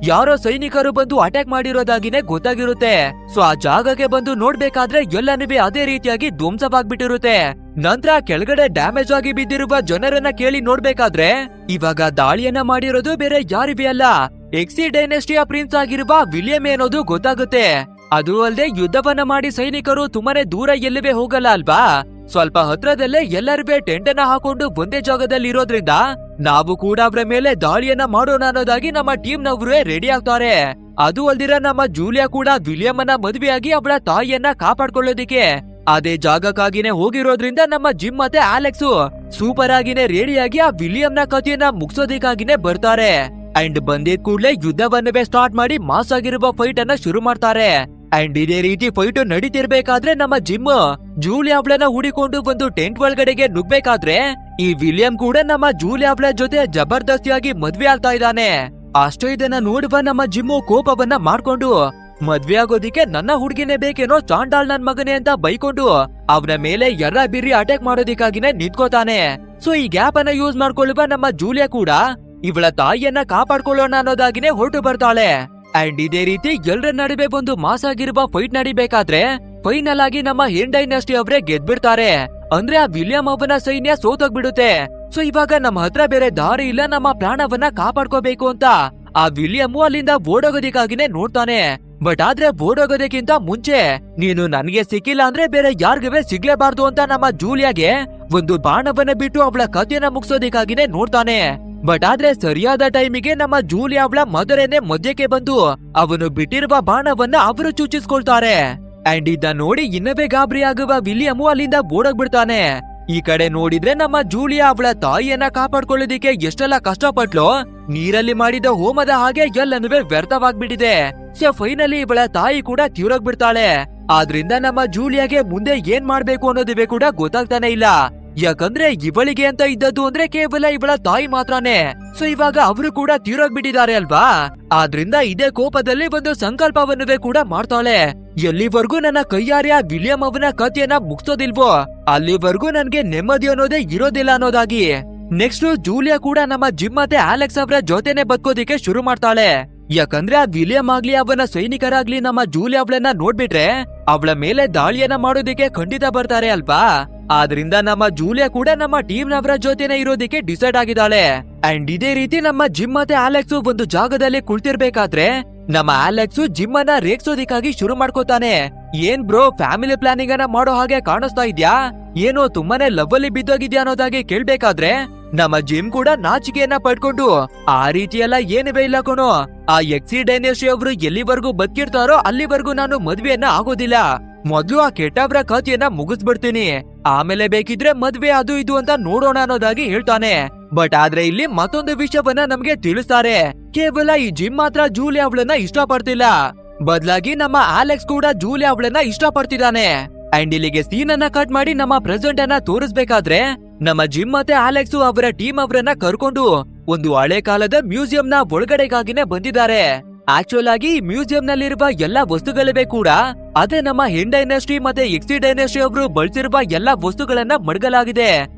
ಯಾರೋ ಸೈನಿಕರು ಬಂದು ಅಟ್ಯಾಕ್ ಮಾಡಿರೋದಾಗಿನೇ ಗೊತ್ತಾಗಿರುತ್ತೆ. ಸೊ ಆ ಜಾಗಕ್ಕೆ ಬಂದು ನೋಡ್ಬೇಕಾದ್ರೆ ಎಲ್ಲನೂ ಅದೇ ರೀತಿಯಾಗಿ ಧ್ವಂಸವಾಗ್ಬಿಟ್ಟಿರುತ್ತೆ. ನಂತರ ಕೆಳಗಡೆ ಡ್ಯಾಮೇಜ್ ಆಗಿ ಬಿದ್ದಿರುವ ಜನರನ್ನ ಕೇಳಿ ನೋಡ್ಬೇಕಾದ್ರೆ ಇವಾಗ ದಾಳಿಯನ್ನ ಮಾಡಿರೋದು ಬೇರೆ ಯಾರಿವೆ ಅಲ್ಲ, ಎಕ್ಸಿ ಡೈನೆಸ್ಟಿಯ ಪ್ರಿನ್ಸ್ ಆಗಿರುವ ವಿಲಿಯಂ ಏನೋದು ಗೊತ್ತಾಗುತ್ತೆ. ಅದು ಅಲ್ಲದೆ ಯುದ್ಧವನ್ನ ಮಾಡಿ ಸೈನಿಕರು ತುಂಬಾನೇ ದೂರ ಎಲ್ಲವೇ ಹೋಗಲ್ಲ ಅಲ್ವಾ, ಸ್ವಲ್ಪ ಹತ್ರದಲ್ಲೇ ಎಲ್ಲರೂ ಟೆಂಟ್ ಅನ್ನ ಹಾಕೊಂಡು ಒಂದೇ ಜಾಗದಲ್ಲಿ ಇರೋದ್ರಿಂದ ನಾವು ಕೂಡ ಅವರ ಮೇಲೆ ದಾಳಿಯನ್ನ ಮಾಡೋಣ ಅನ್ನೋದಾಗಿ ನಮ್ಮ ಟೀಮ್ ನವರು ರೆಡಿ ಆಗ್ತಾರೆ. ಅದು ಅಲ್ದಿರ ನಮ್ಮ ಜೂಲಿಯಾ ಕೂಡ ವಿಲಿಯಂ ಅನ್ನ ಮದುವೆಯಾಗಿ ಅವಳ ತಾಯಿಯನ್ನ ಕಾಪಾಡ್ಕೊಳ್ಳೋದಿಕ್ಕೆ ಅದೇ ಜಾಗಕ್ಕಾಗಿನೇ ಹೋಗಿರೋದ್ರಿಂದ ನಮ್ಮ ಜಿಮ್ ಮತ್ತೆ ಅಲೆಕ್ಸ್ ಸೂಪರ್ ಆಗಿನೇ ರೆಡಿಯಾಗಿ ಆ ವಿಲಿಯಂನ ಕಥೆಯನ್ನ ಮುಗಿಸೋದಿಕ್ಕಾಗಿನೇ ಬರ್ತಾರೆ. ಅಂಡ್ ಬಂದಿದ್ ಕೂಡ್ಲೆ ಯುದ್ಧವನ್ನೇ ಸ್ಟಾರ್ಟ್ ಮಾಡಿ ಮಾಸ್ ಆಗಿರುವ ಫೈಟ್ ಅನ್ನ ಶುರು ಮಾಡ್ತಾರೆ. ಅಂಡ್ ಇದೇ ರೀತಿ ಫೈಟ್ ನಡೀತಿರ್ಬೇಕಾದ್ರೆ ನಮ್ಮ ಜಿಮ್ ಜೂಲಿಯಾ ಅವಳನ್ನ ಹೂಡಿಕೊಂಡು ಒಂದು ಟೆಂಟ್ ಒಳಗಡೆಗೆ ನುಗ್ಬೇಕಾದ್ರೆ ಈ ವಿಲಿಯಂ ಕೂಡ ನಮ್ಮ ಜೂಲಿಯಾ ಅವಳ ಜೊತೆ ಜಬರ್ದಸ್ತಿಯಾಗಿ ಮದ್ವೆ ಆಗ್ತಾ ಇದ್ದಾನೆ. ಅಷ್ಟೇ ಇದನ್ನ ನೋಡುವ ನಮ್ಮ ಜಿಮ್ಮು ಕೋಪವನ್ನ ಮಾಡ್ಕೊಂಡು ಮದ್ವೆ ಆಗೋದಿಕ್ಕೆ ನನ್ನ ಹುಡುಗಿನೇ ಬೇಕೇನೋ ಚಾಂಡಾಳ್ ನನ್ ಮಗನೇ ಅಂತ ಬೈಕೊಂಡು ಅವನ ಮೇಲೆ ಎರ್ರ ಬಿರ್ರಿ ಅಟ್ಯಾಕ್ ಮಾಡೋದಿಕ್ಕಾಗಿನೇ ನಿಂತ್ಕೋತಾನೆ. ಸೊ ಈ ಗ್ಯಾಪ್ ಅನ್ನ ಯೂಸ್ ಮಾಡ್ಕೊಳ್ಳುವ ನಮ್ಮ ಜೂಲಿಯಾ ಕೂಡ ಇವಳ ತಾಯಿಯನ್ನ ಕಾಪಾಡ್ಕೊಳ್ಳೋಣ ಅನ್ನೋದಾಗಿನೇ ಹೊರಟು ಬರ್ತಾಳೆ. ಅಂಡ್ ಇದೇ ರೀತಿ ಎಲ್ಲರ ನಡುವೆ ಒಂದು ಮಾಸ್ ಆಗಿರುವ ಫೈಟ್ ನಡಿಬೇಕಾದ್ರೆ ಫೈನಲ್ ಆಗಿ ನಮ್ಮ ಹೆನ್ ಡೈನೆಸ್ಟಿ ಅವರೇ ಗೆದ್ಬಿಡ್ತಾರೆ. ಅಂದ್ರೆ ಆ ವಿಲಿಯಂ ಅವನ ಸೈನ್ಯ ಸೋತೋಗ್ಬಿಡುತ್ತೆ. ಸೊ ಇವಾಗ ನಮ್ಮ ಹತ್ರ ಬೇರೆ ದಾರಿ ಇಲ್ಲ, ನಮ್ಮ ಪ್ರಾಣವನ್ನ ಕಾಪಾಡ್ಕೋಬೇಕು ಅಂತ ಆ ವಿಲಿಯಂ ಅಲ್ಲಿಂದ ಓಡೋಗೋದಿಕ್ಕಾಗಿನೇ ನೋಡ್ತಾನೆ. ಬಟ್ ಆದ್ರೆ ಓಡೋಗೋದಕ್ಕಿಂತ ಮುಂಚೆ ನೀನು ನನ್ಗೆ ಸಿಕ್ಕಿಲ್ಲ ಅಂದ್ರೆ ಬೇರೆ ಯಾರಿಗೂ ಸಿಗ್ಲೇಬಾರ್ದು ಅಂತ ನಮ್ಮ ಜೂಲಿಯಾಗೆ ಒಂದು ಬಾಣವನ್ನ ಬಿಟ್ಟು ಅವಳ ಕಥೆಯನ್ನ ಮುಗಿಸೋದಿಕ್ಕಾಗಿನೇ ನೋಡ್ತಾನೆ. ಬಟ್ ಆದ್ರೆ ಸರಿಯಾದ ಟೈಮಿಗೆ ನಮ್ಮ ಜೂಲಿಯಾ ಅವಳ ಮದರೇನೆ ಮಧ್ಯಕ್ಕೆ ಬಂದು ಅವನು ಬಿಟ್ಟಿರುವ ಬಾಣವನ್ನ ಅವರು ಚುಚ್ಚಿಸ್ಕೊಳ್ತಾರೆ. ಅಂಡ್ ಇದ ನೋಡಿ ಇನ್ನವೇ ಗಾಬರಿ ಆಗುವ ವಿಲಿಯಂ ಅಲ್ಲಿಂದ ಓಡೋಗ್ಬಿಡ್ತಾನೆ. ಈ ಕಡೆ ನೋಡಿದ್ರೆ ನಮ್ಮ ಜೂಲಿಯಾ ಅವಳ ತಾಯಿಯನ್ನ ಕಾಪಾಡ್ಕೊಳ್ಳೋದಿಕ್ಕೆ ಎಷ್ಟೆಲ್ಲ ಕಷ್ಟಪಟ್ಲು, ನೀರಲ್ಲಿ ಮಾಡಿದ ಹೋಮದ ಹಾಗೆ ಎಲ್ಲನೂ ವ್ಯರ್ಥವಾಗ್ಬಿಟ್ಟಿದೆ. ಸೊ ಫೈನಲಿ ಇವಳ ತಾಯಿ ಕೂಡ ತೀರೋಗ್ಬಿಡ್ತಾಳೆ. ಆದ್ರಿಂದ ನಮ್ಮ ಜೂಲಿಯಾಗೆ ಮುಂದೆ ಏನ್ ಮಾಡ್ಬೇಕು ಅನ್ನೋದಿವೆ ಕೂಡ ಗೊತ್ತಾಗ್ತಾನೆ ಇಲ್ಲ. ಯಾಕಂದ್ರೆ ಇವಳಿಗೆ ಅಂತ ಇದ್ದದ್ದು ಅಂದ್ರೆ ಕೇವಲ ಇವಳ ತಾಯಿ ಮಾತ್ರನೇ. ಸೊ ಇವಾಗ ಅವರು ಕೂಡ ತೀರೋಗ್ಬಿಟ್ಟಿದ್ದಾರೆ ಅಲ್ವಾ, ಆದ್ರಿಂದ ಇದೇ ಕೋಪದಲ್ಲಿ ಒಂದು ಸಂಕಲ್ಪವನ್ನುವೆ ಕೂಡ ಮಾಡ್ತಾಳೆ. ಎಲ್ಲಿವರೆಗೂ ನನ್ನ ಕೈಯಾರೆ ಆ ವಿಲಿಯಂ ಅವನ ಕಥೆಯನ್ನ ಮುಗಿಸೋದಿಲ್ವೋ ಅಲ್ಲಿವರೆಗೂ ನನ್ಗೆ ನೆಮ್ಮದಿ ಅನ್ನೋದೇ ಇರೋದಿಲ್ಲ ಅನ್ನೋದಾಗಿ. ನೆಕ್ಸ್ಟ್ ಜೂಲಿಯಾ ಕೂಡ ನಮ್ಮ ಜಿಮ್ ಮತ್ತೆ ಅಲೆಕ್ಸ್ ಅವರ ಜೊತೆನೆ ಬದುಕೋದಿಕ್ಕೆ ಶುರು ಮಾಡ್ತಾಳೆ. ಯಾಕಂದ್ರೆ ಆ ವಿಲಿಯಂ ಆಗ್ಲಿ ಅವನ ಸೈನಿಕರಾಗ್ಲಿ ನಮ್ಮ ಜೂಲಿಯಾ ಅವಳನ್ನ ನೋಡ್ಬಿಟ್ರೆ ಅವಳ ಮೇಲೆ ದಾಳಿಯನ್ನ ಮಾಡೋದಿಕ್ಕೆ ಖಂಡಿತ ಬರ್ತಾರೆ ಅಲ್ವಾ. ಆದ್ರಿಂದ ನಮ್ಮ ಜೂಲಿಯಾ ಕೂಡ ನಮ್ಮ ಟೀಮ್ ನವರ ಜೊತೆನೆ ಇರೋದಿಕ್ಕೆ ಡಿಸೈಡ್ ಆಗಿದ್ದಾಳೆ. ಅಂಡ್ ಇದೇ ರೀತಿ ನಮ್ಮ ಜಿಮ್ ಮತ್ತೆ ಅಲೆಕ್ಸ್ ಒಂದು ಜಾಗದಲ್ಲಿ ಕುಳಿತಿರ್ಬೇಕಾದ್ರೆ ನಮ್ಮ ಅಲೆಕ್ಸ್ ಜಿಮ್ ಅನ್ನ ರೇಗ್ಸೋದಿಕ್ಕಾಗಿ ಶುರು ಮಾಡ್ಕೋತಾನೆ. ಏನ್ ಬ್ರೋ ಫ್ಯಾಮಿಲಿ ಪ್ಲಾನಿಂಗ್ ಅನ್ನ ಮಾಡೋ ಹಾಗೆ ಕಾಣಿಸ್ತಾ ಇದ್ಯಾ, ಏನೋ ತುಂಬಾನೇ ಲವ್ ಅಲ್ಲಿ ಬಿದ್ದೋಗಿದ್ಯಾ ಅನ್ನೋದಾಗಿ ಕೇಳ್ಬೇಕಾದ್ರೆ ನಮ್ಮ ಜಿಮ್ ಕೂಡ ನಾಚಿಕೆಯನ್ನ ಪಡ್ಕೊಂಡು ಆ ರೀತಿಯೆಲ್ಲ ಏನಿವೆ ಇಲ್ಲ ಕಣೋ, ಆ ಎಕ್ಸಿ ಡೈನೆಸ್ಟಿ ಅವರು ಎಲ್ಲಿವರೆಗೂ ಬದುಕಿರ್ತಾರೋ ಅಲ್ಲಿವರೆಗೂ ನಾನು ಮದ್ವೆಯನ್ನ ಆಗೋದಿಲ್ಲ. ಮೊದ್ಲು ಆ ಕೆಟ್ಟವ್ರ ಕಥೆಯನ್ನ ಮುಗಿಸ್ಬಿಡ್ತೀನಿ, ಆಮೇಲೆ ಬೇಕಿದ್ರೆ ಮದ್ವೆ ಅದು ಇದು ಅಂತ ನೋಡೋಣ ಅನ್ನೋದಾಗಿ ಹೇಳ್ತಾನೆ. ಬಟ್ ಆದ್ರೆ ಇಲ್ಲಿ ಮತ್ತೊಂದು ವಿಷಯವನ್ನ ನಮ್ಗೆ ತಿಳಿಸ್ತಾರೆ. ಕೇವಲ ಈ ಜಿಮ್ ಮಾತ್ರ ಜೂಲಿಯಾ ಅವಳನ್ನ ಇಷ್ಟ ಪಡ್ತಿಲ್ಲ, ಬದಲಾಗಿ ನಮ್ಮ ಅಲೆಕ್ಸ್ ಕೂಡ ಜೂಲಿಯಾ ಅವಳನ್ನ ಇಷ್ಟ ಪಡ್ತಿದ್ದಾನೆ. ಅಂಡ್ ಇಲ್ಲಿಗೆ ಸೀನ್ ಅನ್ನ ಕಟ್ ಮಾಡಿ ನಮ್ಮ ಪ್ರೆಸೆಂಟ್ ಅನ್ನ ತೋರಿಸ್ಬೇಕಾದ್ರೆ ನಮ್ಮ ಜಿಮ್ ಮತ್ತೆ ಅಲೆಕ್ಸ್ ಅವರ ಟೀಮ್ ಅವರನ್ನ ಕರ್ಕೊಂಡು ಒಂದು ಹಳೆ ಕಾಲದ ಮ್ಯೂಸಿಯಂ ನ ಒಳಗಡೆಗಾಗಿನೇ ಬಂದಿದ್ದಾರೆ. ಆಕ್ಚುಲ್ ಆಗಿ ಈ ಮ್ಯೂಸಿಯಂ ನಲ್ಲಿರುವ ಎಲ್ಲಾ ವಸ್ತುಗಳಿವೆ ಕೂಡ ಅದೇ ನಮ್ಮ ಹೆನ್ ಡೈನೆಸ್ಟಿ ಮತ್ತೆ ಎಕ್ಸಿ ಡೈನೆಸ್ಟಿ ಅವರು ಬಳಸಿರುವ ಎಲ್ಲಾ ವಸ್ತುಗಳನ್ನ ಮಡಗಲಾಗಿದೆ.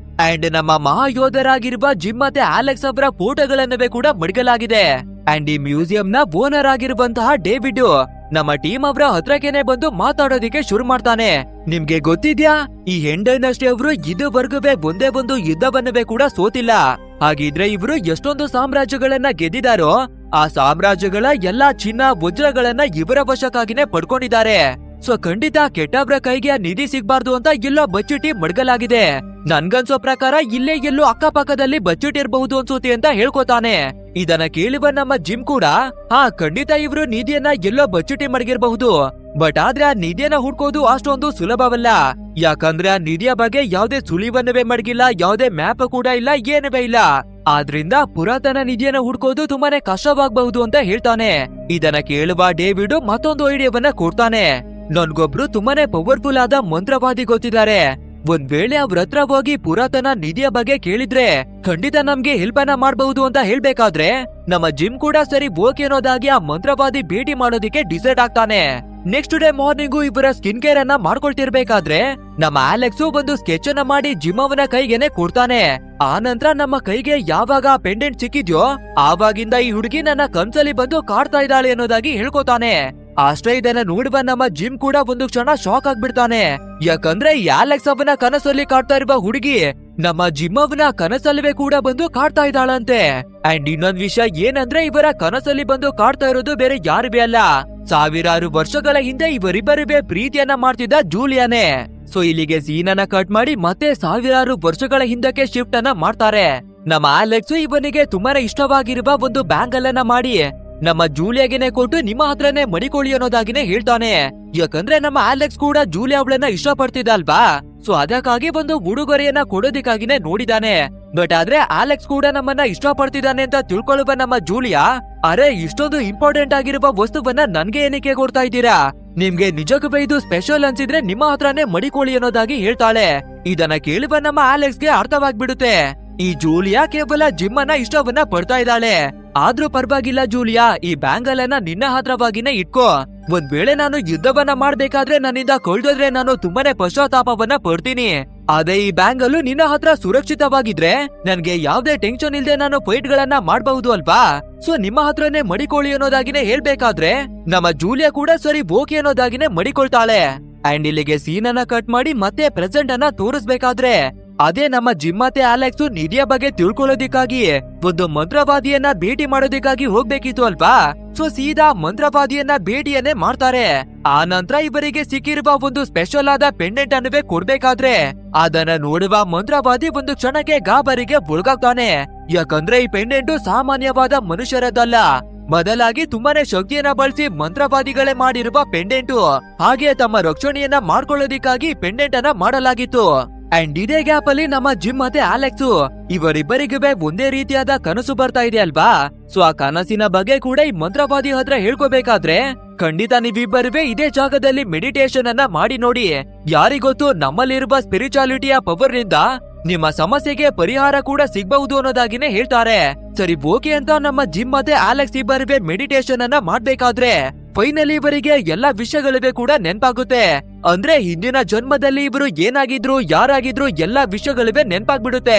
ಅಂಡ್ ನಮ್ಮ ಮಹಾಯೋಧರಾಗಿರುವ ಜಿಮ್ ಮತ್ತೆ ಅಲೆಕ್ಸ್ ಅವರ ಫೋಟೋಗಳನ್ನವೇ ಕೂಡ ಮಡಗಲಾಗಿದೆ. ಅಂಡ್ ಈ ಮ್ಯೂಸಿಯಂ ನ ಓನರ್ ಆಗಿರುವಂತಹ ಡೇವಿಡ್ ನಮ್ಮ ಟೀಮ್ ಅವರ ಹತ್ರಕ್ಕೇನೆ ಬಂದು ಮಾತಾಡೋದಿಕ್ಕೆ ಶುರು ಮಾಡ್ತಾನೆ. ನಿಮ್ಗೆ ಗೊತ್ತಿದ್ಯಾ, ಈ ಹೆನ್ ಡೈನೆಸ್ಟಿ ಅವರು ಇದುವರೆಗೂ ಒಂದೇ ಒಂದು ಯುದ್ಧವನ್ನವೇ ಕೂಡ ಸೋತಿಲ್ಲ. ಹಾಗಿದ್ರೆ ಇವರು ಎಷ್ಟೊಂದು ಸಾಮ್ರಾಜ್ಯಗಳನ್ನ ಗೆದ್ದಿದಾರೋ ಆ ಸಾಮ್ರಾಜ್ಯಗಳ ಎಲ್ಲಾ ಚಿನ್ನ ವಜ್ರಗಳನ್ನ ಇವರ ವಶಕ್ಕಾಗಿನೇ ಪಡ್ಕೊಂಡಿದ್ದಾರೆ. ಸೊ ಖಂಡಿತ ಕೆಟ್ಟವ್ರ ಕೈಗೆ ಆ ನಿಧಿ ಸಿಗ್ಬಾರ್ದು ಅಂತ ಎಲ್ಲೋ ಬಚ್ಚಿಟ್ಟಿ ಮಡಗಲಾಗಿದೆ. ನನ್ಗನ್ಸೋ ಪ್ರಕಾರ ಇಲ್ಲೇ ಎಲ್ಲೋ ಅಕ್ಕಪಕ್ಕದಲ್ಲಿ ಬಚ್ಚಿಟ್ಟಿರಬಹುದು ಅನ್ಸುತ್ತೆ ಅಂತ ಹೇಳ್ಕೊತಾನೆ. ಇದನ್ನ ಕೇಳುವ ನಮ್ಮ ಜಿಮ್ ಕೂಡ ಖಂಡಿತ ಇವ್ರು ನಿಧಿಯನ್ನ ಎಲ್ಲೋ ಬಚ್ಚಿಟ್ಟಿ ಮಡಗಿರಬಹುದು, ಬಟ್ ಆದ್ರೆ ಆ ನಿಧಿಯನ್ನ ಹುಡ್ಕೋದು ಅಷ್ಟೊಂದು ಸುಲಭವಲ್ಲ. ಯಾಕಂದ್ರೆ ಆ ನಿಧಿಯ ಬಗ್ಗೆ ಯಾವ್ದೇ ಸುಳಿವನ್ನವೇ ಮಡಗಿಲ್ಲ, ಯಾವ್ದೇ ಮ್ಯಾಪ್ ಕೂಡ ಇಲ್ಲ, ಏನವೇ ಇಲ್ಲ. ಆದ್ರಿಂದ ಪುರಾತನ ನಿಧಿಯನ್ನ ಹುಡ್ಕೋದು ತುಂಬಾನೇ ಕಷ್ಟವಾಗಬಹುದು ಅಂತ ಹೇಳ್ತಾನೆ. ಇದನ್ನ ಕೇಳುವ ಡೇವಿಡ್ ಮತ್ತೊಂದು ಐಡಿಯಾವನ್ನ ಕೊಡ್ತಾನೆ. ನನ್ಗೊಬ್ರು ತುಂಬಾನೇ ಪವರ್ಫುಲ್ ಆದ ಮಂತ್ರವಾದಿ ಗೊತ್ತಿದ್ದಾರೆ. ಒಂದ್ ವೇಳೆ ಅವ್ರ ಹತ್ರ ಹೋಗಿ ಪುರಾತನ ನಿಧಿಯ ಬಗ್ಗೆ ಕೇಳಿದ್ರೆ ಖಂಡಿತ ನಮ್ಗೆ ಹೆಲ್ಪ್ ಅನ್ನ ಮಾಡಬಹುದು ಅಂತ ಹೇಳ್ಬೇಕಾದ್ರೆ ನಮ್ಮ ಜಿಮ್ ಕೂಡ ಸರಿ ಓಕೆ ಅನ್ನೋದಾಗಿ ಆ ಮಂತ್ರವಾದಿ ಭೇಟಿ ಮಾಡೋದಿಕ್ಕೆ ಡಿಸೈಡ್ ಆಗ್ತಾನೆ. ನೆಕ್ಸ್ಟ್ ಡೇ ಮಾರ್ನಿಂಗು ಇವರ ಸ್ಕಿನ್ ಕೇರ್ ಅನ್ನ ಮಾಡ್ಕೊಳ್ತಿರ್ಬೇಕಾದ್ರೆ ನಮ್ಮ ಆಲೆಕ್ಸ್ ಒಂದು ಸ್ಕೆಚ್ ಅನ್ನ ಮಾಡಿ ಜಿಮ್ ಅವನ ಕೈಗೆನೆ ಕೊಡ್ತಾನೆ. ಆ ನಂತರ ನಮ್ಮ ಕೈಗೆ ಯಾವಾಗ ಪೆಂಡೆಂಟ್ ಸಿಕ್ಕಿದ್ಯೋ ಆವಾಗಿಂದ ಈ ಹುಡುಗಿ ನನ್ನ ಕನ್ಸಲ್ಲಿ ಬಂದು ಕಾಡ್ತಾ ಇದ್ದಾಳೆ ಅನ್ನೋದಾಗಿ ಹೇಳ್ಕೊತಾನೆ. ಅಷ್ಟೇ ಇದನ್ನ ನೋಡುವ ನಮ್ಮ ಜಿಮ್ ಕೂಡ ಒಂದು ಕ್ಷಣ ಶಾಕ್ ಆಗ್ಬಿಡ್ತಾನೆ. ಯಾಕಂದ್ರೆ ಈ ಆಲೆಕ್ಸ್ ಅವನ ಕನಸಲ್ಲಿ ಕಾಡ್ತಾ ಇರುವ ಹುಡುಗಿ ನಮ್ಮ ಜಿಮ್ ಅವನ ಕನಸಲ್ಲವೇ ಕೂಡ ಬಂದು ಕಾಡ್ತಾ ಇದ್ದಾಳಂತೆ. ಅಂಡ್ ಇನ್ನೊಂದ್ ವಿಷಯ ಏನಂದ್ರೆ ಇವರ ಕನಸಲ್ಲಿ ಬಂದು ಕಾಡ್ತಾ ಇರೋದು ಬೇರೆ ಯಾರುವೇ ಅಲ್ಲ, ಸಾವಿರಾರು ವರ್ಷಗಳ ಹಿಂದೆ ಇವರಿಬ್ಬರಿವೇ ಪ್ರೀತಿಯನ್ನ ಮಾಡ್ತಿದ್ದ ಜೂಲಿಯಾನೆ. ಸೊ ಇಲ್ಲಿಗೆ ಸೀನನ್ನ ಕಟ್ ಮಾಡಿ ಮತ್ತೆ ಸಾವಿರಾರು ವರ್ಷಗಳ ಹಿಂದಕ್ಕೆ ಶಿಫ್ಟ್ ಅನ್ನ ಮಾಡ್ತಾರೆ. ನಮ್ಮ ಆಲೆಕ್ಸ್ ಇವನಿಗೆ ತುಂಬಾನೇ ಇಷ್ಟವಾಗಿರುವ ಒಂದು ಬ್ಯಾಂಗಲ್ ಅನ್ನ ಮಾಡಿ ನಮ್ಮ ಜೂಲಿಯಾಗೆನೆ ಕೊಟ್ಟು ನಿಮ್ಮ ಹತ್ರನೇ ಮಡಿಕೊಳ್ಳಿ ಅನ್ನೋದಾಗಿನೇ ಹೇಳ್ತಾನೆ. ಯಾಕಂದ್ರೆ ನಮ್ಮ ಆಲೆಕ್ಸ್ ಕೂಡ ಜೂಲಿಯಾ ಅವಳನ್ನ ಇಷ್ಟ ಪಡ್ತಿದ್ದ ಅಲ್ವಾ, ಸೊ ಅದಕ್ಕಾಗಿ ಒಂದು ಉಡುಗೊರೆಯನ್ನ ಕೊಡೋದಿಕ್ಕಾಗಿನೇ ನೋಡಿದಾನೆ. ಬಟ್ ಆದ್ರೆ ಆಲೆಕ್ಸ್ ಕೂಡ ನಮ್ಮನ್ನ ಇಷ್ಟ ಪಡ್ತಿದ್ದಾನೆ ಅಂತ ತಿಳ್ಕೊಳ್ಳುವ ನಮ್ಮ ಜೂಲಿಯಾ, ಅರೆ ಇಷ್ಟೊಂದು ಇಂಪಾರ್ಟೆಂಟ್ ಆಗಿರುವ ವಸ್ತುವನ್ನ ನನ್ಗೆ ಏನಕ್ಕೆ ಕೊಡ್ತಾ ಇದ್ದೀರಾ, ನಿಮ್ಗೆ ನಿಜಕ್ಕೂ ಇದು ಸ್ಪೆಷಲ್ ಅನ್ಸಿದ್ರೆ ನಿಮ್ಮ ಹತ್ರನೇ ಮಡಿಕೊಳ್ಳಿ ಅನ್ನೋದಾಗಿ ಹೇಳ್ತಾಳೆ. ಇದನ್ನ ಕೇಳುವ ನಮ್ಮ ಆಲೆಕ್ಸ್ಗೆ ಅರ್ಥವಾಗ್ಬಿಡುತ್ತೆ, ಈ ಜೂಲಿಯಾ ಕೇವಲ ಜಿಮ್ ಅನ್ನ ಇಷ್ಟವನ್ನ ಪಡ್ತಾ ಇದ್ದಾಳೆ. ಆದ್ರೂ ಪರವಾಗಿಲ್ಲ ಜೂಲಿಯಾ, ಈ ಬ್ಯಾಂಗಲ್ ಅನ್ನ ನಿನ್ನ ಹತ್ರವಾಗಿನೇ ಇಟ್ಕೋ. ಒಂದ್ ವೇಳೆ ನಾನು ಯುದ್ಧವನ್ನ ಮಾಡ್ಬೇಕಾದ್ರೆ ನನ್ನಿಂದ ಕೊಳ್ದೋದ್ರೆ ನಾನು ತುಂಬಾನೇ ಪಶ್ಚಾತ್ತಾಪವನ್ನ ಪಡ್ತೀನಿ. ಅದೇ ಈ ಬ್ಯಾಂಗಲ್ ನಿನ್ನ ಹತ್ರ ಸುರಕ್ಷಿತವಾಗಿದ್ರೆ ನನ್ಗೆ ಯಾವ್ದೇ ಟೆನ್ಷನ್ ಇಲ್ದೆ ನಾನು ಫೈಟ್ ಗಳನ್ನ ಮಾಡಬಹುದು ಅಲ್ವಾ. ಸೊ ನಿಮ್ಮ ಹತ್ರನೇ ಮಡಿಕೊಳ್ಳಿ ಅನ್ನೋದಾಗಿನೇ ಹೇಳ್ಬೇಕಾದ್ರೆ ನಮ್ಮ ಜೂಲಿಯಾ ಕೂಡ ಸರಿ ಓಕೆ ಅನ್ನೋದಾಗಿನೇ ಮಡಿಕೊಳ್ತಾಳೆ. ಅಂಡ್ ಇಲ್ಲಿಗೆ ಸೀನ್ ಅನ್ನ ಕಟ್ ಮಾಡಿ ಮತ್ತೆ ಪ್ರೆಸೆಂಟ್ ಅನ್ನ ತೋರಿಸ್ಬೇಕಾದ್ರೆ ಅದೇ ನಮ್ಮ ಜಿಮ್ ಮತ್ತೆ ಆಲೆಕ್ಸ್ ನಿಧಿಯ ಬಗ್ಗೆ ತಿಳ್ಕೊಳ್ಳೋದಿಕ್ಕಾಗಿ ಒಂದು ಮಂತ್ರವಾದಿಯನ್ನ ಭೇಟಿ ಮಾಡೋದಿಕ್ಕಾಗಿ ಹೋಗ್ಬೇಕಿತ್ತು ಅಲ್ವಾ. ಸೊ ಸೀದಾ ಮಂತ್ರವಾದಿಯನ್ನ ಭೇಟಿಯನ್ನೇ ಮಾಡ್ತಾರೆ. ಆ ನಂತರ ಇವರಿಗೆ ಸಿಕ್ಕಿರುವ ಒಂದು ಸ್ಪೆಷಲ್ ಆದ ಪೆಂಡೆಂಟ್ ಅನ್ನುವೇ ಕೊಡ್ಬೇಕಾದ್ರೆ ಅದನ್ನ ನೋಡುವ ಮಂತ್ರವಾದಿ ಒಂದು ಕ್ಷಣಕ್ಕೆ ಗಾಬರಿಗೆ ಒಳಗಾಗ್ತಾನೆ. ಯಾಕಂದ್ರೆ ಈ ಪೆಂಡೆಂಟ್ ಸಾಮಾನ್ಯವಾದ ಮನುಷ್ಯರದಲ್ಲ, ಬದಲಾಗಿ ತುಂಬಾನೇ ಶಕ್ತಿಯನ್ನ ಬಳಸಿ ಮಂತ್ರವಾದಿಗಳೇ ಮಾಡಿರುವ ಪೆಂಡೆಂಟು. ಹಾಗೆ ತಮ್ಮ ರಕ್ಷಣೆಯನ್ನ ಮಾಡ್ಕೊಳ್ಳೋದಿಕ್ಕಾಗಿ ಪೆಂಡೆಂಟ್ ಅನ್ನ ಮಾಡಲಾಗಿತ್ತು. ಅಂಡ್ ಇದೇ ಗ್ಯಾಪ್ ಅಲ್ಲಿ ನಮ್ಮ ಜಿಮ್ ಮತ್ತೆ ಆಲೆಕ್ಸ್ ಇವರಿಬ್ಬರಿಗೂ ಒಂದೇ ರೀತಿಯಾದ ಕನಸು ಬರ್ತಾ ಇದೆ ಅಲ್ವಾ. ಸೊ ಆ ಕನಸಿನ ಬಗ್ಗೆ ಕೂಡ ಈ ಮಂತ್ರವಾದಿ ಹತ್ರ ಹೇಳ್ಕೋಬೇಕಾದ್ರೆ ಖಂಡಿತ ನೀವಿಬ್ಬರುವೆ ಇದೇ ಜಾಗದಲ್ಲಿ ಮೆಡಿಟೇಷನ್ ಅನ್ನ ಮಾಡಿ ನೋಡಿ. ಯಾರಿಗೊತ್ತು ನಮ್ಮಲ್ಲಿರುವ ಸ್ಪಿರಿಚುಯಾಲಿಟಿಯ ಪವರ್ ನಿಂದ ನಿಮ್ಮ ಸಮಸ್ಯೆಗೆ ಪರಿಹಾರ ಕೂಡ ಸಿಗಬಹುದು ಅನ್ನೋದಾಗಿನೇ ಹೇಳ್ತಾರೆ. ಸರಿ ಓಕೆ ಅಂತ ನಮ್ಮ ಜಿಮ್ ಮತ್ತೆ ಆಲೆಕ್ಸ್ ಇಬ್ಬರುವೆ ಮೆಡಿಟೇಷನ್ ಅನ್ನ ಮಾಡ್ಬೇಕಾದ್ರೆ ಫೈನಲಿ ಇವರಿಗೆ ಎಲ್ಲಾ ವಿಷಯಗಳಿವೆ ಕೂಡ ನೆನ್ಪಾಗುತ್ತೆ. ಅಂದ್ರೆ ಹಿಂದಿನ ಜನ್ಮದಲ್ಲಿ ಇವರು ಏನಾಗಿದ್ರು ಯಾರಾಗಿದ್ರು ಎಲ್ಲಾ ವಿಷಯಗಳಿವೆ ನೆನ್ಪಾಗ್ಬಿಡುತ್ತೆ.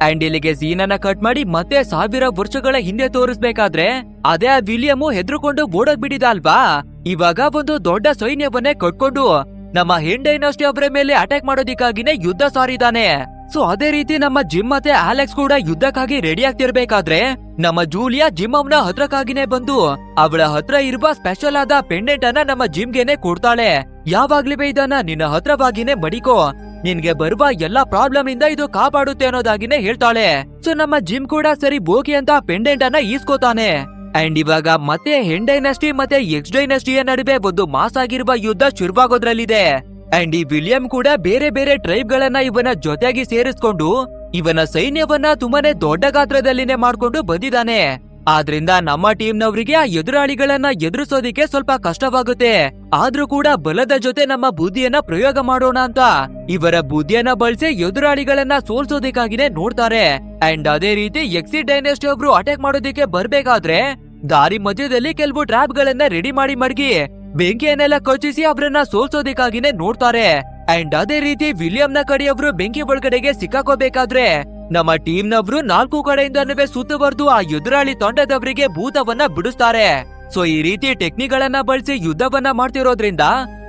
ಅಂಡ್ ಇಲ್ಲಿಗೆ ಸೀನನ್ನ ಕಟ್ ಮಾಡಿ ಮತ್ತೆ 1000 ವರ್ಷಗಳ ಹಿಂದೆ ತೋರಿಸ್ಬೇಕಾದ್ರೆ ಅದೇ ಆ ವಿಲಿಯಂ ಹೆದ್ರುಕೊಂಡು ಓಡೋಗ್ಬಿಟ್ಟಿದ ಅಲ್ವಾ. ಇವಾಗ ಒಂದು ದೊಡ್ಡ ಸೈನ್ಯವನ್ನೇ ಕಟ್ಕೊಂಡು ನಮ್ಮ ಹೆನ್ ಡೈನಾಸ್ಟಿ ಅವರ ಮೇಲೆ ಅಟ್ಯಾಕ್ ಮಾಡೋದಿಕ್ಕಾಗಿನೇ ಯುದ್ಧ ಸಾರಿದಾನೆ. ಸೊ ಅದೇ ರೀತಿ ನಮ್ಮ ಜಿಮ್ ಮತ್ತೆ ಆಲೆಕ್ಸ್ ಕೂಡ ಯುದ್ಧಕ್ಕಾಗಿ ರೆಡಿ ಆಗ್ತಿರ್ಬೇಕಾದ್ರೆ ನಮ್ಮ ಜೂಲಿಯಾ ಜಿಮ್ ಅವನ ಹತ್ರಕ್ಕಾಗಿನೇ ಬಂದು ಅವಳ ಹತ್ರ ಇರುವ ಸ್ಪೆಷಲ್ ಆದ ಪೆಂಡೆಂಟ್ ಅನ್ನ ನಮ್ಮ ಜಿಮ್ಗೆನೆ ಕೊಡ್ತಾಳೆ. ಯಾವಾಗ್ಲೂ ಇದನ್ನ ನಿನ್ನ ಹತ್ರವಾಗಿನೇ ಮಡಿಕೋ, ನಿನ್ಗೆ ಬರುವ ಎಲ್ಲಾ ಪ್ರಾಬ್ಲಮ್ ಇಂದ ಇದು ಕಾಪಾಡುತ್ತೆ ಅನ್ನೋದಾಗಿನೇ ಹೇಳ್ತಾಳೆ. ಸೊ ನಮ್ಮ ಜಿಮ್ ಕೂಡ ಸರಿ ಓಕೆ ಅಂತ ಪೆಂಡೆಂಟ್ ಅನ್ನ ಈಸ್ಕೋತಾನೆ. ಅಂಡ್ ಇವಾಗ ಮತ್ತೆ ಹೆನ್ ಡೈನಾಸ್ಟಿ ಮತ್ತೆ ಎಕ್ಸ್ ಡೈನಾಸ್ಟಿಯ ನಡುವೆ ಒಂದು ಮಾಸ್ ಆಗಿರುವ ಯುದ್ಧ ಶುರುವಾಗೋದ್ರಲ್ಲಿದೆ. ಅಂಡ್ ಈ ವಿಲಿಯಂ ಕೂಡ ಬೇರೆ ಬೇರೆ ಟ್ರೈಬ್ ಗಳನ್ನ ಇವನ ಜೊತೆಯಾಗಿ ಸೇರಿಸ್ಕೊಂಡು ಇವನ ಸೈನ್ಯವನ್ನ ತುಂಬಾನೇ ದೊಡ್ಡ ಗಾತ್ರದಲ್ಲಿನೇ ಮಾಡ್ಕೊಂಡು ಬಂದಿದ್ದಾನೆ. ಆದ್ರಿಂದ ನಮ್ಮ ಟೀಮ್ ನವರಿಗೆ ಆ ಎದುರಾಳಿಗಳನ್ನ ಎದುರಿಸೋದಿಕ್ಕೆ ಸ್ವಲ್ಪ ಕಷ್ಟವಾಗುತ್ತೆ. ಆದ್ರೂ ಕೂಡ ಬಲದ ಜೊತೆ ನಮ್ಮ ಬುದ್ಧಿಯನ್ನ ಪ್ರಯೋಗ ಮಾಡೋಣ ಅಂತ ಇವರ ಬುದ್ಧಿಯನ್ನ ಬಳಸಿ ಎದುರಾಳಿಗಳನ್ನ ಸೋಲ್ಸೋದಿಕ್ಕಾಗಿನೇ ನೋಡ್ತಾರೆ. ಅಂಡ್ ಅದೇ ರೀತಿ ಎಕ್ಸಿ ಡೈನಾಸ್ಟಿ ಒಬ್ರು ಅಟ್ಯಾಕ್ ಮಾಡೋದಿಕ್ಕೆ ಬರ್ಬೇಕಾದ್ರೆ ದಾರಿ ಮಧ್ಯದಲ್ಲಿ ಕೆಲವು ಟ್ರ್ಯಾಪ್ ಗಳನ್ನ ರೆಡಿ ಮಾಡಿ ಮಡಗಿ ಬೆಂಕಿಯನ್ನೆಲ್ಲ ಕಚ್ಚಿಸಿ ಅವರನ್ನ ಸೋಲ್ಸೋದಿಕ್ಕಾಗಿನೇ ನೋಡ್ತಾರೆ. ಅಂಡ್ ಅದೇ ರೀತಿ ವಿಲಿಯಂನ ಕಡೆಯವರು ಬೆಂಕಿ ಒಳಗಡೆಗೆ ಸಿಕ್ಕಾಕೋಬೇಕಾದ್ರೆ ನಮ್ಮ ಟೀಮ್ ನವರು 4 ಕಡೆಯಿಂದನೂ ಸುತ್ತುವರೆದು ಆ ಎದುರಾಳಿ ತಂಡದವರಿಗೆ ಭೂತವನ್ನ ಬಿಡಿಸ್ತಾರೆ. ಸೊ ಈ ರೀತಿ ಟೆಕ್ನಿಕ್ಗಳನ್ನ ಬಳಸಿ ಯುದ್ಧವನ್ನ ಮಾಡ್ತಿರೋದ್ರಿಂದ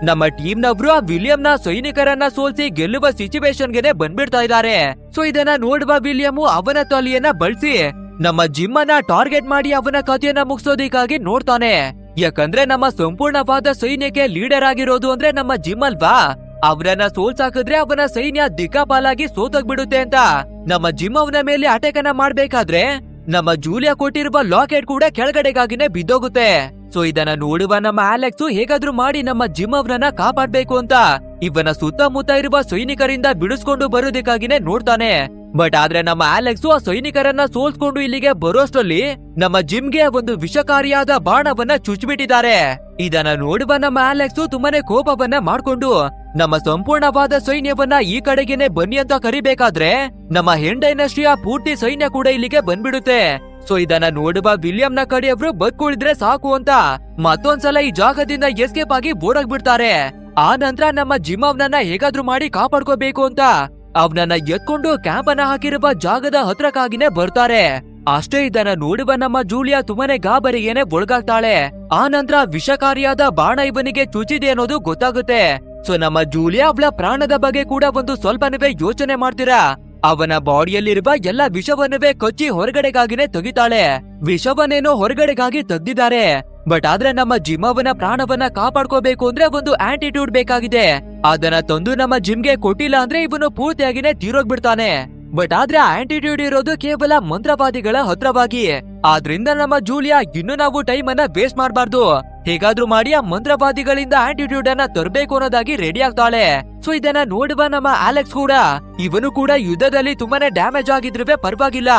ನಮ್ಮ ಟೀಮ್ ನವರು ಆ ವಿಲಿಯಂನ ಸೈನಿಕರನ್ನ ಸೋಲ್ಸಿ ಗೆಲ್ಲುವ ಸಿಚುವೇಶನ್ಗೆ ಬಂದ್ಬಿಡ್ತಾ ಇದ್ದಾರೆ. ಸೊ ಇದನ್ನ ನೋಡುವ ವಿಲಿಯಂ ಅವನ ತಲೆಯನ್ನ ಬಳಸಿ ನಮ್ಮ ಜಿಮ್ ಅನ್ನ ಟಾರ್ಗೆಟ್ ಮಾಡಿ ಅವನ ಕಥೆಯನ್ನ ಮುಗಿಸೋದಿಕ್ಕಾಗಿ ನೋಡ್ತಾನೆ. ಯಾಕಂದ್ರೆ ನಮ್ಮ ಸಂಪೂರ್ಣವಾದ ಸೈನ್ಯಕ್ಕೆ ಲೀಡರ್ ಆಗಿರೋದು ಅಂದ್ರೆ ನಮ್ಮ ಜಿಮ್ ಅಲ್ವಾ. ಅವರನ್ನ ಸೋಲ್ಸಾಕಿದ್ರೆ ಅವನ ಸೈನ್ಯ ದಿಕ್ಕಾಪಾಲಾಗಿ ಸೋತೋಗ್ಬಿಡುತ್ತೆ ಅಂತ ನಮ್ಮ ಜಿಮ್ ಅವನ ಮೇಲೆ ಅಟ್ಯಾಕ್ ಅನ್ನ ಮಾಡ್ಬೇಕಾದ್ರೆ ನಮ್ಮ ಜೂಲಿಯಾ ಕೊಟ್ಟಿರುವ ಲಾಕೆಟ್ ಕೂಡ ಕೆಳಗಡೆಗಾಗಿನೇ ಬಿದ್ದೋಗುತ್ತೆ. ಸೊ ಇದನ್ನ ನೋಡುವ ನಮ್ಮ ಅಲೆಕ್ಸ್ ಹೇಗಾದ್ರೂ ಮಾಡಿ ನಮ್ಮ ಜಿಮ್ ಅವನನ್ನ ಕಾಪಾಡ್ಬೇಕು ಅಂತ ಇವನ ಸುತ್ತಮುತ್ತ ಇರುವ ಸೈನಿಕರಿಂದ ಬಿಡಿಸ್ಕೊಂಡು ಬರೋದಕ್ಕಾಗಿನೇ ನೋಡ್ತಾನೆ. ಬಟ್ ಆದ್ರೆ ನಮ್ಮ ಅಲೆಕ್ಸ್ ಆ ಸೈನಿಕರನ್ನ ಸೋಲ್ಸ್ಕೊಂಡು ಇಲ್ಲಿಗೆ ಬರೋಷ್ಟರಲ್ಲಿ ನಮ್ಮ ಜಿಮ್ಗೆ ಒಂದು ವಿಷಕಾರಿಯಾದ ಬಾಣವನ್ನ ಚುಚ್ಚಿಬಿಟ್ಟಿದ್ದಾರೆ. ಇದನ್ನ ನೋಡುವ ನಮ್ಮ ಅಲೆಕ್ಸ್ ತುಂಬಾನೇ ಕೋಪವನ್ನ ಮಾಡ್ಕೊಂಡು ನಮ್ಮ ಸಂಪೂರ್ಣವಾದ ಸೈನ್ಯವನ್ನ ಈ ಕಡೆಗೇನೆ ಬನ್ನಿ ಅಂತ ಕರಿಬೇಕಾದ್ರೆ ನಮ್ಮ ಹೆನ್ ಡೈನಸ್ಟಿಯ ಪೂರ್ತಿ ಸೈನ್ಯ ಕೂಡ ಇಲ್ಲಿಗೆ ಬಂದ್ಬಿಡುತ್ತೆ. ಸೊ ಇದನ್ನ ನೋಡುವ ವಿಲಿಯಂನ ಕಡೆಯವರು ಬದುಕುಳಿದ್ರೆ ಸಾಕು ಅಂತ ಮತ್ತೊಂದ್ಸಲ ಈ ಜಾಗದಿಂದ ಎಸ್ಕೇಪ್ ಆಗಿ ಓಡೋಗ್ಬಿಡ್ತಾರೆ. ಆ ನಂತರ ನಮ್ಮ ಜಿಮ್ ಅವನನ್ನ ಹೇಗಾದ್ರೂ ಮಾಡಿ ಕಾಪಾಡ್ಕೋಬೇಕು ಅಂತ ಅವನನ್ನ ಎತ್ಕೊಂಡು ಕ್ಯಾಂಪ್ ಅನ್ನ ಹಾಕಿರುವ ಜಾಗದ ಹತ್ರಕ್ಕಾಗಿನೇ ಬರ್ತಾರೆ. ಅಷ್ಟೇ ಇದನ್ನ ನೋಡುವ ನಮ್ಮ ಜೂಲಿಯಾ ತುಂಬಾನೇ ಗಾಬರಿಗೇನೆ ಒಳಗಾಗ್ತಾಳೆ. ಆ ನಂತರ ವಿಷಕಾರಿಯಾದ ಬಾಣ ಇವನಿಗೆ ಚುಚ್ಚಿದೆ ಅನ್ನೋದು ಗೊತ್ತಾಗುತ್ತೆ. ಸೊ ನಮ್ಮ ಜೂಲಿಯಾ ಅವಳ ಪ್ರಾಣದ ಬಗ್ಗೆ ಕೂಡ ಒಂದು ಸ್ವಲ್ಪನೇ ಯೋಚನೆ ಮಾಡ್ತೀರಾ. ಅವನ ಬಾಡಿಯಲ್ಲಿರುವ ಎಲ್ಲ ವಿಷವನ್ನುವೇ ಕೊಚ್ಚಿ ಹೊರಗಡೆಗಾಗಿನೇ ತೆಗಿತಾಳೆ. ವಿಷವನ್ನೇನೋ ಹೊರಗಡೆಗಾಗಿ ತೆಗ್ದಿದ್ದಾರೆ. ಬಟ್ ಆದ್ರೆ ನಮ್ಮ ಜಿಮ್ ಅವನ ಪ್ರಾಣವನ್ನ ಕಾಪಾಡ್ಕೋಬೇಕು ಅಂದ್ರೆ ಒಂದು ಆಂಟಿಟ್ಯೂಡ್ ಬೇಕಾಗಿದೆ. ಅದನ್ನ ತಂದು ನಮ್ಮ ಜಿಮ್ಗೆ ಕೊಟ್ಟಿಲ್ಲ ಅಂದ್ರೆ ಇವನು ಪೂರ್ತಿಯಾಗಿನೇ ತೀರೋಗ್ಬಿಡ್ತಾನೆ. ಬಟ್ ಆದ್ರೆ ಆಂಟಿಟ್ಯೂಡ್ ಇರೋದು ಕೇವಲ ಮಂತ್ರವಾದಿಗಳ ಹತ್ರವಾಗಿ. ಆದ್ರಿಂದ ನಮ್ಮ ಜೂಲಿಯಾ ಇನ್ನು ನಾವು ಟೈಮ್ ಅನ್ನ ವೇಸ್ಟ್ ಮಾಡಬಾರ್ದು, ಹೇಗಾದ್ರೂ ಮಾಡಿ ಆ ಮಂತ್ರವಾದಿಗಳಿಂದ ಆಂಟಿಟ್ಯೂಡ್ ಅನ್ನ ತರಬೇಕು ಅನ್ನೋದಾಗಿ ರೆಡಿ ಆಗ್ತಾಳೆ. ಸೊ ಇದನ್ನ ನೋಡುವ ನಮ್ಮ ಅಲೆಕ್ಸ್ ಕೂಡ ಇವನು ಕೂಡ ಯುದ್ಧದಲ್ಲಿ ತುಂಬಾನೇ ಡ್ಯಾಮೇಜ್ ಆಗಿದ್ರುವೆ ಪರವಾಗಿಲ್ಲ,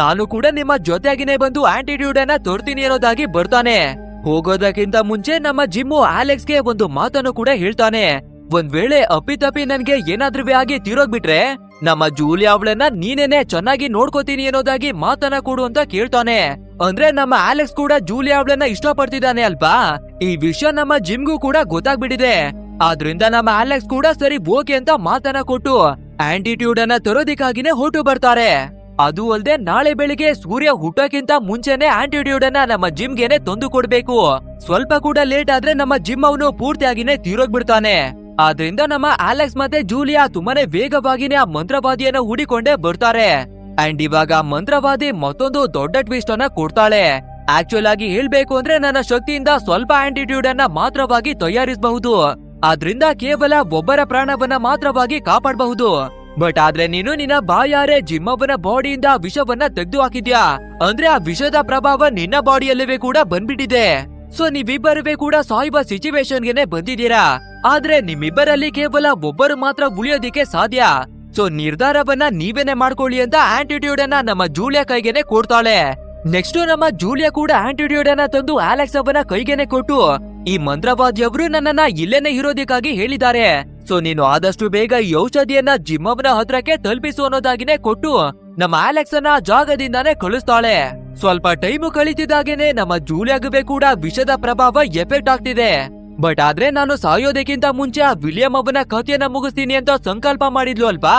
ನಾನು ಕೂಡ ನಿಮ್ಮ ಜೊತೆಗಿನೇ ಬಂದು ಆಂಟಿಟ್ಯೂಡ್ ಅನ್ನ ತೋರ್ತೀನಿ ಅನ್ನೋದಾಗಿ ಬರ್ತಾನೆ. ಹೋಗೋದಕ್ಕಿಂತ ಮುಂಚೆ ನಮ್ಮ ಜಿಮ್ಮು ಅಲೆಕ್ಸ್ಗೆ ಒಂದು ಮಾತನ್ನು ಕೂಡ ಹೇಳ್ತಾನೆ. ಒಂದ್ ವೇಳೆ ಅಪ್ಪಿತಪ್ಪಿ ನನ್ಗೆ ಏನಾದ್ರೂ ಆಗಿ ತೀರೋಗ್ಬಿಟ್ರೆ ನಮ್ಮ ಜೂಲಿಯಾ ಅವಳನ್ನ ನೀನೇನೆ ಚೆನ್ನಾಗಿ ನೋಡ್ಕೋತೀನಿ ಅನ್ನೋದಾಗಿ ಮಾತನ್ನ ಕೊಡು ಅಂತ ಕೇಳ್ತಾನೆ. ಅಂದ್ರೆ ನಮ್ಮ ಅಲೆಕ್ಸ್ ಕೂಡ ಜೂಲಿಯಾ ಅವಳನ್ನ ಇಷ್ಟಪಡ್ತಿದ್ದಾನೆ ಅಲ್ವಾ. ಈ ವಿಷಯ ನಮ್ಮ ಜಿಮ್ಗೂ ಕೂಡ ಗೊತ್ತಾಗ್ಬಿಟ್ಟಿದೆ. ಆದ್ರಿಂದ ನಮ್ಮ ಅಲೆಕ್ಸ್ ಕೂಡ ಸರಿ ಓಕೆ ಅಂತ ಮಾತನ್ನ ಕೊಟ್ಟು ಆಂಟಿಟ್ಯೂಡ್ ಅನ್ನ ತರೋದಿಕ್ಕಾಗಿನೇ ಹೊರಟು ಬರ್ತಾರೆ. ಅದು ಅಲ್ಲದೆ ನಾಳೆ ಬೆಳಿಗ್ಗೆ ಸೂರ್ಯ ಹುಟ್ಟೋಕ್ಕಿಂತ ಮುಂಚೆನೆ ಆಂಟಿಟ್ಯೂಡ್ ಅನ್ನ ನಮ್ಮ ಜಿಮ್ಗೆನೆ ತಂದು ಕೊಡ್ಬೇಕು. ಸ್ವಲ್ಪ ಕೂಡ ಲೇಟ್ ಆದ್ರೆ ನಮ್ಮ ಜಿಮ್ ಅವನು ಪೂರ್ತಿಯಾಗಿನೇ ತೀರೋಗ್ಬಿಡ್ತಾನೆ. ಆದ್ರಿಂದ ನಮ್ಮ ಅಲೆಕ್ಸ್ ಮತ್ತೆ ಜೂಲಿಯಾ ತುಂಬಾನೇ ವೇಗವಾಗಿನೇ ಆ ಮಂತ್ರವಾದಿಯನ್ನ ಹುಡಿಕೊಂಡೇ ಬರ್ತಾರೆ. ಅಂಡ್ ಇವಾಗ ಮಂತ್ರವಾದಿ ಮತ್ತೊಂದು ದೊಡ್ಡ ಟ್ವಿಸ್ಟ್ ಅನ್ನ ಕೊಡ್ತಾಳೆ. ಆಕ್ಚುಲ್ ಆಗಿ ಹೇಳ್ಬೇಕು ಅಂದ್ರೆ ನನ್ನ ಶಕ್ತಿಯಿಂದ ಸ್ವಲ್ಪ ಆಂಟಿಟ್ಯೂಡ್ ಅನ್ನ ಮಾತ್ರವಾಗಿ ತಯಾರಿಸಬಹುದು, ಆದ್ರಿಂದ ಕೇವಲ ಒಬ್ಬರ ಪ್ರಾಣವನ್ನ ಮಾತ್ರವಾಗಿ ಕಾಪಾಡಬಹುದು. ಬಟ್ ಆದ್ರೆ ನೀನು ನಿನ್ನ ಬಾಯಾರೆ ಜಿಮ್ ಅವನ ಬಾಡಿಯಿಂದ ವಿಷವನ್ನ ತೆಗೆದು ಹಾಕಿದ್ಯಾ, ಅಂದ್ರೆ ಆ ವಿಷದ ಪ್ರಭಾವ ನಿನ್ನ ಬಾಡಿಯಲ್ಲವೇ ಕೂಡ ಬಂದ್ಬಿಟ್ಟಿದೆ. ಸೊ ನೀವಿಬ್ಬರವೇ ಕೂಡ ಸಾಯುವ ಸಿಚುವೇಶನ್ಗೆನೆ ಬಂದಿದ್ದೀರಾ. ಆದ್ರೆ ನಿಮ್ಮಿಬ್ಬರಲ್ಲಿ ಕೇವಲ ಒಬ್ಬರು ಮಾತ್ರ ಉಳಿಯೋದಿಕ್ಕೆ ಸಾಧ್ಯ. ಸೊ ನಿರ್ಧಾರವನ್ನ ನೀವೇನೆ ಮಾಡ್ಕೊಳ್ಳಿ ಅಂತ ಆಂಟಿಟ್ಯೂಡ್ ಅನ್ನ ನಮ್ಮ ಜೂಲಿಯಾ ಕೈಗೆನೆ ಕೊಡ್ತಾಳೆ. ನೆಕ್ಸ್ಟ್ ನಮ್ಮ ಜೂಲಿಯಾ ಕೂಡ ಆಂಟಿಟ್ಯೂಡ್ ಅನ್ನ ತಂದು ಅಲೆಕ್ಸ್ ಅವನ ಕೈಗೆನೆ ಕೊಟ್ಟು ಈ ಮಂತ್ರವಾದಿಯವರು ನನ್ನನ್ನ ಇಲ್ಲೇನೆ ಇರೋದಕ್ಕಾಗಿ ಹೇಳಿದ್ದಾರೆ. ಸೊ ನೀನು ಆದಷ್ಟು ಬೇಗ ಈ ಔಷಧಿಯನ್ನ ಜಿಮ್ ಅವನ ಹತ್ರಕ್ಕೆ ತಲುಪಿಸು ಅನ್ನೋದಾಗಿನೇ ಕೊಟ್ಟು ನಮ್ಮ ಅಲೆಕ್ಸ್ ಅನ್ನ ಜಾಗದಿಂದಾನೇ ಕಳಿಸ್ತಾಳೆ. ಸ್ವಲ್ಪ ಟೈಮು ಕಳೀತಿದ್ದಾಗೇನೆ ನಮ್ಮ ಜೂಲಿಯಾಗವೇ ಕೂಡ ವಿಷದ ಪ್ರಭಾವ ಎಫೆಕ್ಟ್ ಆಗ್ತಿದೆ. ಬಟ್ ಆದ್ರೆ ನಾನು ಸಾಯೋದಕ್ಕಿಂತ ಮುಂಚೆ ಆ ವಿಲಿಯಂ ಅವನ ಕಥೆಯನ್ನ ಮುಗಿಸ್ತೀನಿ ಅಂತ ಸಂಕಲ್ಪ ಮಾಡಿದ್ಲು ಅಲ್ವಾ,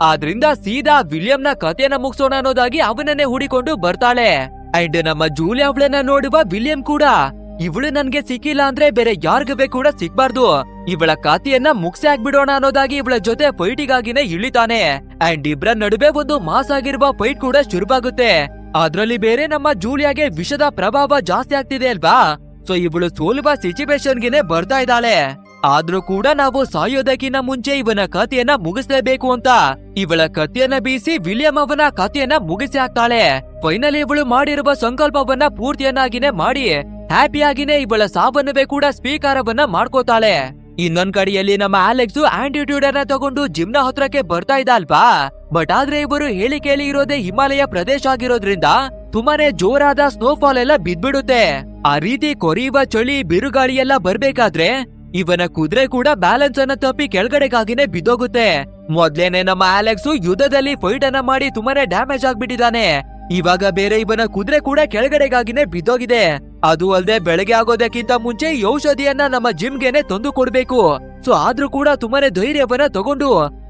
ಆದ್ರಿಂದ ಸೀದಾ ವಿಲಿಯಂನ ಕಥೆಯನ್ನ ಮುಗಿಸೋಣ ಅನ್ನೋದಾಗಿ ಅವನನ್ನೇ ಹುಡಿಕೊಂಡು ಬರ್ತಾಳೆ. ಅಂಡ್ ನಮ್ಮ ಜೂಲಿಯಾ ಅವಳನ್ನ ನೋಡುವ ವಿಲಿಯಂ ಕೂಡ ಇವಳು ನನ್ಗೆ ಸಿಕ್ಕಿಲ್ಲ ಅಂದ್ರೆ ಬೇರೆ ಯಾರಿಗವೇ ಕೂಡ ಸಿಕ್ಬಾರ್ದು, ಇವಳ ಕಥೆಯನ್ನ ಮುಗಿಸಿ ಆಗ್ಬಿಡೋಣ ಅನ್ನೋದಾಗಿ ಇವಳ ಜೊತೆ ಫೈಟಿಗಾಗಿನೇ ಇಳಿತಾನೆ. ಅಂಡ್ ಇಬ್ರ ನಡುವೆ ಒಂದು ಮಾಸ್ ಆಗಿರುವ ಫೈಟ್ ಕೂಡ ಶುರುವಾಗುತ್ತೆ. ಅದ್ರಲ್ಲಿ ಬೇರೆ ನಮ್ಮ ಜೂಲಿಯಾಗೆ ವಿಷದ ಪ್ರಭಾವ ಜಾಸ್ತಿ ಆಗ್ತಿದೆ ಅಲ್ವಾ. ಸೊ ಇವಳು ಸೋಲುವ ಸಿಚುವೇಶನ್ಗೆನೆ ಬರ್ತಾ ಇದ್ದಾಳೆ. ಆದ್ರೂ ಕೂಡ ನಾವು ಸಾಯೋದಕ್ಕಿಂತ ಮುಂಚೆ ಇವನ ಕಥೆಯನ್ನ ಮುಗಿಸ್ಲೇಬೇಕು ಅಂತ ಇವಳ ಕಥೆಯನ್ನ ಬೀಸಿ ವಿಲಿಯಂ ಅವನ ಕಥೆಯನ್ನ ಮುಗಿಸಿ ಹಾಕ್ತಾಳೆ. ಫೈನಲಿ ಇವಳು ಮಾಡಿರುವ ಸಂಕಲ್ಪವನ್ನ ಪೂರ್ತಿಯನ್ನಾಗಿನೇ ಮಾಡಿ ಹ್ಯಾಪಿಯಾಗಿನೇ ಇವಳ ಸಾವನ್ನವೇ ಕೂಡ ಸ್ವೀಕಾರವನ್ನ ಮಾಡ್ಕೋತಾಳೆ. ಇನ್ನೊಂದ್ ಕಡೆಯಲ್ಲಿ ನಮ್ಮ ಅಲೆಕ್ಸ್ ಆಂಟಿಟ್ಯೂಡ್ ಅನ್ನ ತಗೊಂಡು ಜಿಮ್ನ ಹತ್ರಕ್ಕೆ ಬರ್ತಾ ಇದ್ದ ಅಲ್ವಾ. ಬಟ್ ಆದ್ರೆ ಇವರು ಹೇಳಿ ಕೇಳಿ ಇರೋದೇ ಹಿಮಾಲಯ ಪ್ರದೇಶ ಆಗಿರೋದ್ರಿಂದ ತುಂಬಾನೇ ಜೋರಾದ ಸ್ನೋಫಾಲ್ ಎಲ್ಲ ಬಿದ್ಬಿಡುತ್ತೆ. ಆ ರೀತಿ ಕೊರಿಯುವ ಚಳಿ ಬಿರುಗಾಳಿ ಎಲ್ಲ ಬರ್ಬೇಕಾದ್ರೆ ಇವನ ಕುದುರೆ ಕೂಡ ಬ್ಯಾಲೆನ್ಸ್ ಅನ್ನ ತಪ್ಪಿ ಕೆಳಗಡೆಗಾಗಿನೇ ಬಿದ್ದೋಗುತ್ತೆ. ಮೊದ್ಲೇನೆ ನಮ್ಮ ಅಲೆಕ್ಸ್ ಯುದ್ಧದಲ್ಲಿ ಫೈಟ್ ಅನ್ನ ಮಾಡಿ ತುಂಬಾನೇ ಡ್ಯಾಮೇಜ್ ಆಗ್ಬಿಟ್ಟಿದ್ದಾನೆ. ಇವಾಗ ಬೇರೆ ಇವನ ಕುದುರೆ ಕೂಡ ಕೆಳಗಡೆಗಾಗಿನೇ ಬಿದ್ದೋಗಿದೆ. ಅದು ಅಲ್ಲದೆ ಬೆಳಗ್ಗೆ ಆಗೋದಕ್ಕಿಂತ ಮುಂಚೆ ಈ ಔಷಧಿಯನ್ನ ನಮ್ಮ ಜಿಮ್ಗೆನೆ ತಂದು ಕೊಡ್ಬೇಕು. ಸೊ ಆದ್ರೂ ಕೂಡ ತುಂಬಾನೇ ಧೈರ್ಯವನ್ನ ತಗೊಂಡು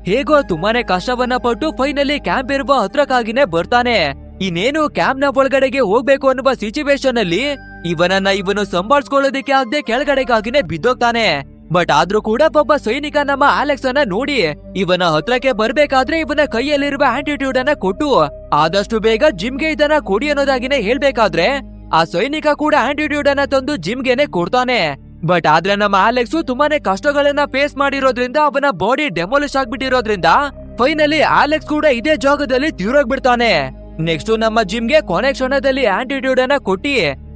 ಹೇಗೋ ತುಂಬಾನೇ ಕಷ್ಟವನ್ನ ಪಟ್ಟು ಫೈನಲಿ ಕ್ಯಾಂಪ್ ಇರುವ ಹತ್ರಕ್ಕಾಗಿನೇ ಬರ್ತಾನೆ. ಇನ್ನೇನು ಕ್ಯಾಂಪ್ ನ ಒಳಗಡೆಗೆ ಹೋಗ್ಬೇಕು ಅನ್ನುವ ಸಿಚುವೇಶನ್ ಅಲ್ಲಿ ಇವನು ಸಂಭಾಳಿಸ್ಕೊಳ್ಳೋದಕ್ಕೆ ಆಗದೆ ಕೆಳಗಡೆಗಾಗಿನೇ ಬಿದ್ದೋಗ್ತಾನೆ. ಬಟ್ ಆದ್ರೂ ಕೂಡ ಒಬ್ಬ ಸೈನಿಕ ನಮ್ಮ ಅಲೆಕ್ಸ್ ಅನ್ನ ನೋಡಿ ಇವನ ಹತ್ರಕ್ಕೆ ಬರ್ಬೇಕಾದ್ರೆ ಇವನ ಕೈಯಲ್ಲಿರುವ ಆಂಟಿಟ್ಯೂಡ್ ಅನ್ನ ಕೊಟ್ಟು ಆದಷ್ಟು ಬೇಗ ಜಿಮ್ಗೆ ಇದನ್ನ ಕೊಡಿ ಅನ್ನೋದಾಗಿನೇ ಹೇಳ್ಬೇಕಾದ್ರೆ ಆ ಸೈನಿಕ ಕೂಡ ಆಂಟಿಟ್ಯೂಡ್ ಅನ್ನ ತಂದು ಜಿಮ್ಗೆನೆ ಕೊಡ್ತಾನೆ. ಬಟ್ ಆದ್ರೆ ನಮ್ಮ ಅಲೆಕ್ಸ್ ತುಂಬಾನೇ ಕಷ್ಟಗಳನ್ನ ಫೇಸ್ ಮಾಡಿರೋದ್ರಿಂದ ಅವನ ಬಾಡಿ ಡೆಮೋಲಿಶ್ ಆಗ್ಬಿಟ್ಟಿರೋದ್ರಿಂದ ಫೈನಲಿ ಅಲೆಕ್ಸ್ ಕೂಡ ಇದೇ ಜಾಗದಲ್ಲಿ ತೀರೋಗ್ಬಿಡ್ತಾನೆ. ನೆಕ್ಸ್ಟ್ ನಮ್ಮ ಜಿಮ್ಗೆ ಕೊನೆ ಕ್ಷಣದಲ್ಲಿ ಆಂಟಿಟ್ಯೂಡ್ ಅನ್ನ ಕೊಟ್ಟಿ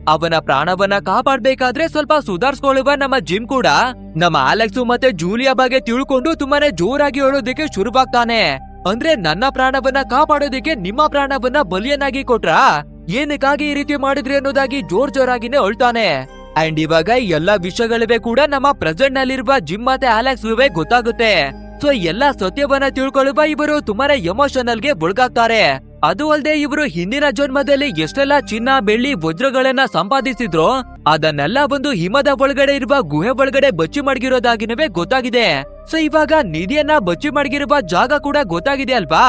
ಅವನ ಪ್ರಾಣವನ್ನ ಕಾಪಾಡ್ಬೇಕಾದ್ರೆ ಸ್ವಲ್ಪ ಸುಧಾರಿಸ್ಕೊಳ್ಳುವ ನಮ್ಮ ಜಿಮ್ ಕೂಡ ನಮ್ಮ ಅಲೆಕ್ಸ್ ಮತ್ತೆ ಜೂಲಿಯಾ ಬಗ್ಗೆ ತಿಳ್ಕೊಂಡು ತುಂಬಾನೇ ಜೋರಾಗಿ ಹೇಳೋದಕ್ಕೆ ಶುರುವಾಗ್ತಾನೆ. ಅಂದ್ರೆ ನನ್ನ ಪ್ರಾಣವನ್ನ ಕಾಪಾಡೋದಕ್ಕೆ ನಿಮ್ಮ ಪ್ರಾಣವನ್ನ ಬಲಿಯನ್ನಾಗಿ ಕೊಟ್ರಾ, ಏನಕ್ಕಾಗಿ ಈ ರೀತಿ ಮಾಡಿದ್ರಿ ಅನ್ನೋದಾಗಿ ಜೋರಾಗಿನೇ ಅಳ್ತಾನೆ. ಅಂಡ್ ಇವಾಗ ಎಲ್ಲಾ ವಿಷಯಗಳಿವೆ ಕೂಡ ನಮ್ಮ ಪ್ರೆಸೆಂಟ್ ನಲ್ಲಿರುವ ಜಿಮ್ ಮತ್ತೆ ಅಲೆಕ್ಸ್ ಗೊತ್ತಾಗುತ್ತೆ. ಸೊ ಎಲ್ಲಾ ಸತ್ಯವನ್ನ ತಿಳ್ಕೊಳ್ಳುವ ಇವರು ತುಂಬಾನೇ ಎಮೋಷನಲ್ ಗೆ ಒಳಗಾಗ್ತಾರೆ. ಅದು ಅಲ್ಲದೆ ಇವರು ಹಿಂದಿನ ಜನ್ಮದಲ್ಲಿ ಎಷ್ಟೆಲ್ಲಾ ಚಿನ್ನ ಬೆಳ್ಳಿ ವಜ್ರಗಳನ್ನ ಸಂಪಾದಿಸಿದ್ರು ಅದನ್ನೆಲ್ಲ ಒಂದು ಹಿಮದ ಒಳಗಡೆ ಇರುವ ಗುಹೆ ಒಳಗಡೆ ಬಚ್ಚಿ ಮಡಗಿರೋದಾಗಿನವೇ ಗೊತ್ತಾಗಿದೆ. ಸೊ ಇವಾಗ ನಿಧಿಯನ್ನ ಬಚ್ಚಿ ಮಡಗಿರುವ ಜಾಗ ಕೂಡ ಗೊತ್ತಾಗಿದೆ ಅಲ್ವಾ.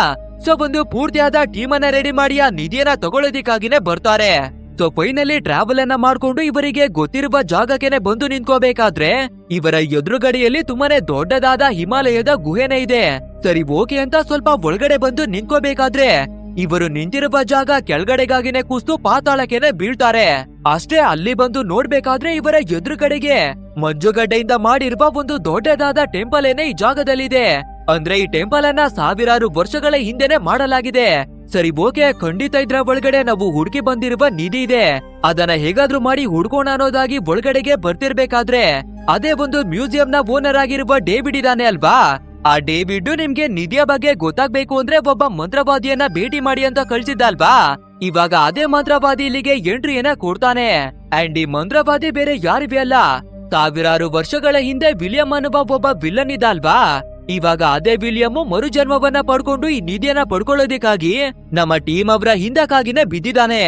ಸೊ ಒಂದು ಪೂರ್ತಿಯಾದ ಟೀಮ್ ಅನ್ನ ರೆಡಿ ಮಾಡಿ ಆ ನಿಧಿಯನ್ನ ತಗೊಳ್ಳೋದಿಕ್ಕಾಗಿನೇ ಬರ್ತಾರೆ. ಸೊ ಫೈನಲಿ ಟ್ರಾವೆಲ್ ಅನ್ನ ಮಾಡ್ಕೊಂಡು ಇವರಿಗೆ ಗೊತ್ತಿರುವ ಜಾಗಕ್ಕೆ ಬಂದು ನಿಂತ್ಕೋಬೇಕಾದ್ರೆ ಇವರ ಎದುರುಗಡೆಯಲ್ಲಿ ತುಂಬಾನೇ ದೊಡ್ಡದಾದ ಹಿಮಾಲಯದ ಗುಹೆನೇ ಇದೆ. ಸರಿ ಓಕೆ ಅಂತ ಸ್ವಲ್ಪ ಒಳಗಡೆ ಬಂದು ನಿಂತ್ಕೋಬೇಕಾದ್ರೆ ಇವರು ನಿಂತಿರುವ ಜಾಗ ಕೆಳಗಡೆಗಾಗಿನೇ ಕುಸ್ತು ಪಾತಾಳಕ್ಕೆನೆ ಬೀಳ್ತಾರೆ. ಅಷ್ಟೇ ಅಲ್ಲಿ ಬಂದು ನೋಡ್ಬೇಕಾದ್ರೆ ಇವರ ಎದುರುಗಡೆಗೆ ಮಂಜುಗಡ್ಡೆಯಿಂದ ಮಾಡಿರುವ ಒಂದು ದೊಡ್ಡದಾದ ಟೆಂಪಲ್ ಏನೇ ಈ ಜಾಗದಲ್ಲಿದೆ. ಅಂದ್ರೆ ಈ ಟೆಂಪಲ್ ಅನ್ನ ಸಾವಿರಾರು ವರ್ಷಗಳ ಹಿಂದೆನೆ ಮಾಡಲಾಗಿದೆ. ಸರಿ ಓಕೆ, ಖಂಡಿತ ಇದ್ರ ಒಳಗಡೆ ನಾವು ಹುಡುಕಿ ಬಂದಿರುವ ನಿಧಿ ಇದೆ, ಅದನ್ನ ಹೇಗಾದ್ರೂ ಮಾಡಿ ಹುಡ್ಕೋಣ ಅನ್ನೋದಾಗಿ ಒಳಗಡೆಗೆ ಬರ್ತಿರ್ಬೇಕಾದ್ರೆ ಅದೇ ಒಂದು ಮ್ಯೂಸಿಯಂ ನ ಓನರ್ ಆಗಿರುವ ಡೇವಿಡ್ ಇದಾನೆ ಅಲ್ವಾ. ಆ ಡೇವಿಡ್ ನಿಮ್ಗೆ ನಿಧಿಯ ಬಗ್ಗೆ ಗೊತ್ತಾಗ್ಬೇಕು ಅಂದ್ರೆ ಒಬ್ಬ ಮಂತ್ರವಾದಿಯನ್ನ ಭೇಟಿ ಮಾಡಿ ಅಂತ ಕಳ್ಸಿದ್ದ ಅಲ್ವಾ. ಇವಾಗ ಅದೇ ಮಂತ್ರವಾದಿ ಇಲ್ಲಿಗೆ ಎಂಟ್ರಿಯನ್ನ ಕೊಡ್ತಾನೆ. ಅಂಡ್ ಈ ಮಂತ್ರವಾದಿ ಬೇರೆ ಯಾರಿವೆ ಅಲ್ಲ, ಸಾವಿರಾರು ವರ್ಷಗಳ ಹಿಂದೆ ವಿಲಿಯಂ ಅನ್ನುವ ಒಬ್ಬ ವಿಲ್ಲನ್ ಇದ್ದ ಅಲ್ವಾ. ಇವಾಗ ಅದೇ ವಿಲಿಯಂ ಮರು ಜನ್ಮವನ್ನ ಪಡ್ಕೊಂಡು ಈ ನಿಧಿಯನ್ನ ಪಡ್ಕೊಳ್ಳೋದಿಕ್ಕಾಗಿ ನಮ್ಮ ಟೀಮ್ ಅವರ ಹಿಂದಕ್ಕಾಗಿನೇ ಬಿದ್ದಿದ್ದಾನೆ.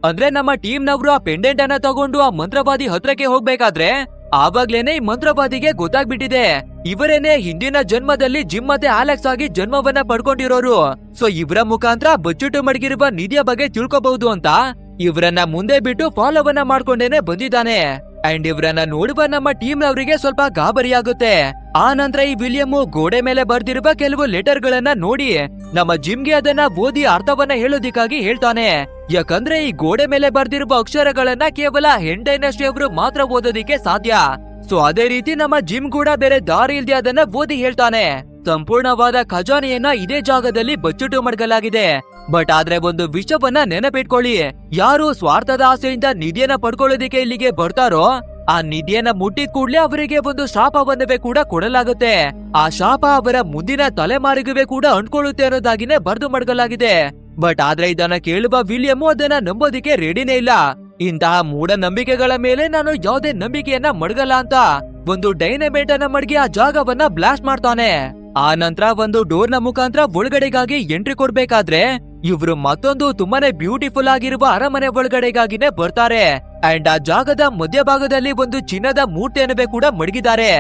ಅಂದ್ರೆ ನಮ್ಮ ಟೀಮ್ ನವರು ಆ ಪೆಂಡೆಂಟ್ ಅನ್ನ ತಗೊಂಡು ಆ ಮಂತ್ರವಾದಿ ಹತ್ರಕ್ಕೆ ಹೋಗ್ಬೇಕಾದ್ರೆ ಆವಾಗ್ಲೇನೆ ಈ ಮಂತ್ರವಾದಿಗೆ ಗೊತ್ತಾಗ್ಬಿಟ್ಟಿದೆ ಇವರೇನೆ ಹಿಂದಿನ ಜನ್ಮದಲ್ಲಿ ಜಿಮ್ ಮತ್ತೆ ಅಲೆಕ್ಸ್ ಆಗಿ ಜನ್ಮವನ್ನ ಪಡ್ಕೊಂಡಿರೋರು. ಸೊ ಇವರ ಮುಖಾಂತರ ಬಚ್ಚಿಟ್ಟು ಮಡಗಿರುವ ನಿಧಿಯ ಬಗ್ಗೆ ತಿಳ್ಕೋಬಹುದು ಅಂತ ಇವರನ್ನ ಮುಂದೆ ಬಿಟ್ಟು ಫಾಲೋವನ್ನ ಮಾಡ್ಕೊಂಡೇನೆ ಬಂದಿದ್ದಾನೆ. ಅಂಡ್ ಇವರನ್ನ ನೋಡುವ ನಮ್ಮ ಟೀಮ್ ನವರಿಗೆ ಸ್ವಲ್ಪ ಗಾಬರಿಯಾಗುತ್ತೆ. ಆ ನಂತರ ಈ ವಿಲಿಯಂ ಗೋಡೆ ಮೇಲೆ ಬರ್ದಿರುವ ಕೆಲವು ಲೆಟರ್ ಗಳನ್ನ ನೋಡಿ ನಮ್ಮ ಜಿಮ್ಗೆ ಅದನ್ನ ಓದಿ ಅರ್ಥವನ್ನ ಹೇಳೋದಿಕ್ಕಾಗಿ ಹೇಳ್ತಾನೆ. ಯಾಕಂದ್ರೆ ಈ ಗೋಡೆ ಮೇಲೆ ಬರ್ದಿರುವ ಅಕ್ಷರಗಳನ್ನ ಕೇವಲ ಹೆನ್ ಡೈನಸ್ಟಿ ಅವರು ಮಾತ್ರ ಓದೋದಿಕ್ಕೆ ಸಾಧ್ಯ. ಸೊ ಅದೇ ರೀತಿ ನಮ್ಮ ಜಿಮ್ ಕೂಡ ಬೇರೆ ದಾರಿ ಇಲ್ದೆ ಅದನ್ನ ಓದಿ ಹೇಳ್ತಾನೆ. ಸಂಪೂರ್ಣವಾದ ಖಜಾನೆಯನ್ನ ಇದೇ ಜಾಗದಲ್ಲಿ ಬಚ್ಚಿಟ್ಟು ಮಡಗಲಾಗಿದೆ. ಬಟ್ ಆದ್ರೆ ಒಂದು ವಿಷಯವನ್ನ ನೆನಪಿಟ್ಕೊಳ್ಳಿ, ಯಾರು ಸ್ವಾರ್ಥದ ಆಸೆಯಿಂದ ನಿಧಿಯನ್ನ ಪಡ್ಕೊಳ್ಳೋದಿಕ್ಕೆ ಇಲ್ಲಿಗೆ ಬರ್ತಾರೋ ಆ ನಿಧಿಯನ್ನ ಮುಟ್ಟಿದ ಕೂಡ್ಲೆ ಅವರಿಗೆ ಒಂದು ಶಾಪವನ್ನವೇ ಕೂಡ ಕೊಡಲಾಗುತ್ತೆ. ಆ ಶಾಪ ಅವರ ಮುಂದಿನ ತಲೆಮಾರಿಗುವೆ ಕೂಡ ಅಂಟ್ಕೊಳ್ಳುತ್ತೆ ಅನ್ನೋದಾಗಿನೇ ಬರ್ದು ಮಡಗಲಾಗಿದೆ. ಬಟ್ ಆದ್ರೆ ಇದನ್ನ ಕೇಳುವ ವಿಲಿಯಂ ಅದನ್ನ ನಂಬೋದಿಕ್ಕೆ ರೆಡಿನೇ ಇಲ್ಲ. ಇಂತಹ ಮೂಢನಂಬಿಕೆಗಳ ಮೇಲೆ ನಾನು ಯಾವುದೇ ನಂಬಿಕೆಯನ್ನ ಮಡಗಲ್ಲ ಅಂತ ಒಂದು ಡೈನಮೈಟ್ ಅನ್ನ ಮಡಗಿ ಆ ಜಾಗವನ್ನ ಬ್ಲಾಸ್ಟ್ ಮಾಡ್ತಾನೆ. ಆ ನಂತರ ಒಂದು ಡೋರ್ ನ ಮುಖಾಂತರ ಒಳಗಡೆಗಾಗಿ ಎಂಟ್ರಿ ಕೊಡ್ಬೇಕಾದ್ರೆ ಇವ್ರು ಮತ್ತೊಂದು ತುಂಬಾನೇ ಬ್ಯೂಟಿಫುಲ್ ಆಗಿರುವ ಅರಮನೆ ಒಳಗಡೆಗಾಗಿನೇ ಬರ್ತಾರೆ. ಅಂಡ್ ಆ ಜಾಗದ ಮಧ್ಯಭಾಗದಲ್ಲಿ ಒಂದು ಚಿನ್ನದ ಮೂರ್ತಿಯನ್ನವೇ ಕೂಡ ಮಡಗಿದ್ದಾರೆ.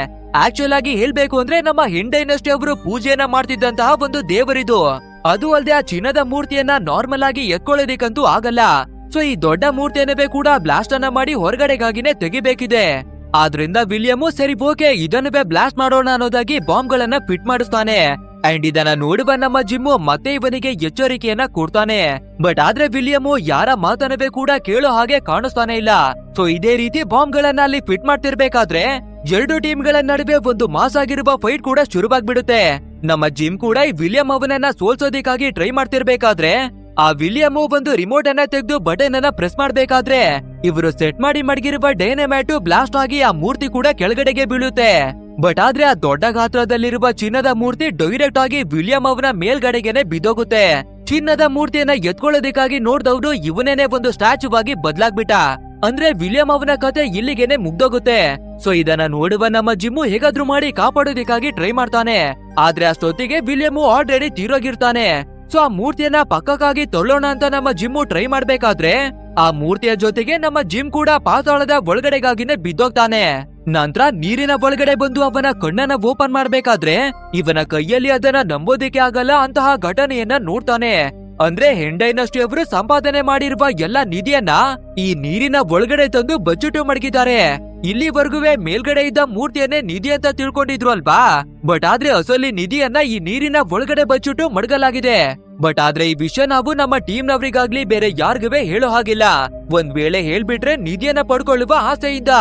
ಆಕ್ಚುಲ್ ಆಗಿ ಹೇಳ್ಬೇಕು ಅಂದ್ರೆ ನಮ್ಮ ಹೆನ್ ಡೈನಸ್ಟಿ ಅವರು ಪೂಜೆಯನ್ನ ಮಾಡ್ತಿದ್ದಂತಹ ಒಂದು ದೇವರಿದು. ಅದು ಅಲ್ಲದೆ ಆ ಚಿನ್ನದ ಮೂರ್ತಿಯನ್ನ ನಾರ್ಮಲ್ ಆಗಿ ಎತ್ಕೊಳ್ಳೋದಿಕ್ಕಂತೂ ಆಗಲ್ಲ. ಸೊ ಈ ದೊಡ್ಡ ಮೂರ್ತಿಯನ್ನವೇ ಕೂಡ ಬ್ಲಾಸ್ಟ್ ಅನ್ನ ಮಾಡಿ ಹೊರಗಡೆಗಾಗಿನೇ ತೆಗಿಬೇಕಿದೆ. ಆದ್ರಿಂದ ವಿಲಿಯಂ ಸರಿ ಓಕೆ ಇದನ್ನವೇ ಬ್ಲಾಸ್ಟ್ ಮಾಡೋಣ ಅನ್ನೋದಾಗಿ ಬಾಂಬ್ ಗಳನ್ನ ಫಿಟ್ ಮಾಡಿಸ್ತಾನೆ. ಅಂಡ್ ಇದನ್ನ ನೋಡುವ ನಮ್ಮ ಜಿಮ್ ಮತ್ತೆ ಇವನಿಗೆ ಎಚ್ಚರಿಕೆಯನ್ನ ಕೊಡ್ತಾನೆ. ಬಟ್ ಆದ್ರೆ ವಿಲಿಯಂ ಯಾರ ಮಾತನ್ನವೇ ಕೂಡ ಕೇಳೋ ಹಾಗೆ ಕಾಣಿಸ್ತಾನೆ ಇಲ್ಲ. ಸೊ ಇದೇ ರೀತಿ ಬಾಂಬ್ ಗಳನ್ನ ಅಲ್ಲಿ ಫಿಟ್ ಮಾಡ್ತಿರ್ಬೇಕಾದ್ರೆ ಎರಡು ಟೀಮ್ ಗಳ ನಡುವೆ ಒಂದು ಮಾಸ್ ಆಗಿರುವ ಫೈಟ್ ಕೂಡ ಶುರುವಾಗ್ಬಿಡುತ್ತೆ. ನಮ್ಮ ಜಿಮ್ ಕೂಡ ಈ ವಿಲಿಯಂ ಅವನನ್ನ ಸೋಲ್ಸೋದಿಕ್ಕಾಗಿ ಟ್ರೈ ಮಾಡ್ತಿರ್ಬೇಕಾದ್ರೆ ಆ ವಿಲಿಯಂ ಒಂದು ರಿಮೋಟ್ ಅನ್ನ ತೆಗೆದು ಬಟನ್ ಅನ್ನ ಪ್ರೆಸ್ ಮಾಡ್ಬೇಕಾದ್ರೆ ಇವರು ಸೆಟ್ ಮಾಡಿ ಮಡಗಿರುವ ಡೈನಮೈಟ್ ಬ್ಲಾಸ್ಟ್ ಆಗಿ ಆ ಮೂರ್ತಿ ಕೂಡ ಕೆಳಗಡೆಗೆ ಬೀಳುತ್ತೆ. ಬಟ್ ಆದ್ರೆ ಆ ದೊಡ್ಡ ಗಾತ್ರದಲ್ಲಿರುವ ಚಿನ್ನದ ಮೂರ್ತಿ ಡೈರೆಕ್ಟ್ ಆಗಿ ವಿಲಿಯಂ ಅವನ ಮೇಲ್ಗಡೆಗೆನೆ ಬಿದ್ದೋಗುತ್ತೆ. ಚಿನ್ನದ ಮೂರ್ತಿಯನ್ನ ಎತ್ಕೊಳ್ಳೋದಿಕ್ಕಾಗಿ ನೋಡ್ದವ್ರು ಇವನೇನೆ ಒಂದು ಸ್ಟ್ಯಾಚು ಆಗಿ ಬದ್ಲಾಗ್ಬಿಟ್ಟ. ಅಂದ್ರೆ ವಿಲಿಯಂ ಅವನ ಕತೆ ಇಲ್ಲಿಗೆನೆ ಮುಗ್ದೋಗುತ್ತೆ. ಸೊ ಇದನ್ನ ನೋಡುವ ನಮ್ಮ ಜಿಮ್ ಹೇಗಾದ್ರೂ ಮಾಡಿ ಕಾಪಾಡೋದಿಕ್ಕಾಗಿ ಟ್ರೈ ಮಾಡ್ತಾನೆ. ಆದ್ರೆ ಅಷ್ಟೊತ್ತಿಗೆ ವಿಲಿಯಂ ಆಲ್ರೆಡಿ ತೀರೋಗಿರ್ತಾನೆ. ಸೊ ಆ ಮೂರ್ತಿಯನ್ನ ಪಕ್ಕಕ್ಕಾಗಿ ತೊಳ್ಳೋಣ ಅಂತ ನಮ್ಮ ಜಿಮ್ ಟ್ರೈ ಮಾಡ್ಬೇಕಾದ್ರೆ ಆ ಮೂರ್ತಿಯ ಜೊತೆಗೆ ನಮ್ಮ ಜಿಮ್ ಕೂಡ ಪಾತಾಳದ ಒಳಗಡೆಗಾಗಿನೇ ಬಿದ್ದೋಗ್ತಾನೆ. ನಂತರ ನೀರಿನ ಒಳಗಡೆ ಬಂದು ಅವನ ಕಣ್ಣನ್ನ ಓಪನ್ ಮಾಡ್ಬೇಕಾದ್ರೆ ಇವನ ಕೈಯಲ್ಲಿ ಅದನ್ನ ನಂಬೋದಿಕ್ಕೆ ಆಗಲ್ಲ ಅಂತಹ ಘಟನೆಯನ್ನ ನೋಡ್ತಾನೆ. ಅಂದ್ರೆ ಹೆನ್ ಡೈನಸ್ಟಿ ಅವರು ಸಂಪಾದನೆ ಮಾಡಿರುವ ಎಲ್ಲಾ ನಿಧಿಯನ್ನ ಈ ನೀರಿನ ಒಳಗಡೆ ತಂದು ಬಚ್ಚಿಟ್ಟು ಮಡಗಿದ್ದಾರೆ. ಇಲ್ಲಿವರೆಗೂ ಮೇಲ್ಗಡೆ ಇದ್ದ ಮೂರ್ತಿಯನ್ನೇ ನಿಧಿ ಅಂತ ತಿಳ್ಕೊಂಡಿದ್ರು ಅಲ್ವಾ. ಬಟ್ ಆದ್ರೆ ಅಸಲಿ ನಿಧಿಯನ್ನ ಈ ನೀರಿನ ಒಳಗಡೆ ಬಚ್ಚಿಟ್ಟು ಮಡಗಲಾಗಿದೆ. ಬಟ್ ಆದ್ರೆ ಈ ವಿಷಯ ನಾವು ನಮ್ಮ ಟೀಮ್ ನವರಿಗಾಗ್ಲಿ ಬೇರೆ ಯಾರಿಗೂ ಹೇಳೋ ಹಾಗಿಲ್ಲ. ಒಂದ್ ವೇಳೆ ಹೇಳ್ಬಿಟ್ರೆ ನಿಧಿಯನ್ನ ಪಡ್ಕೊಳ್ಳುವ ಆಸೆಯಿಂದ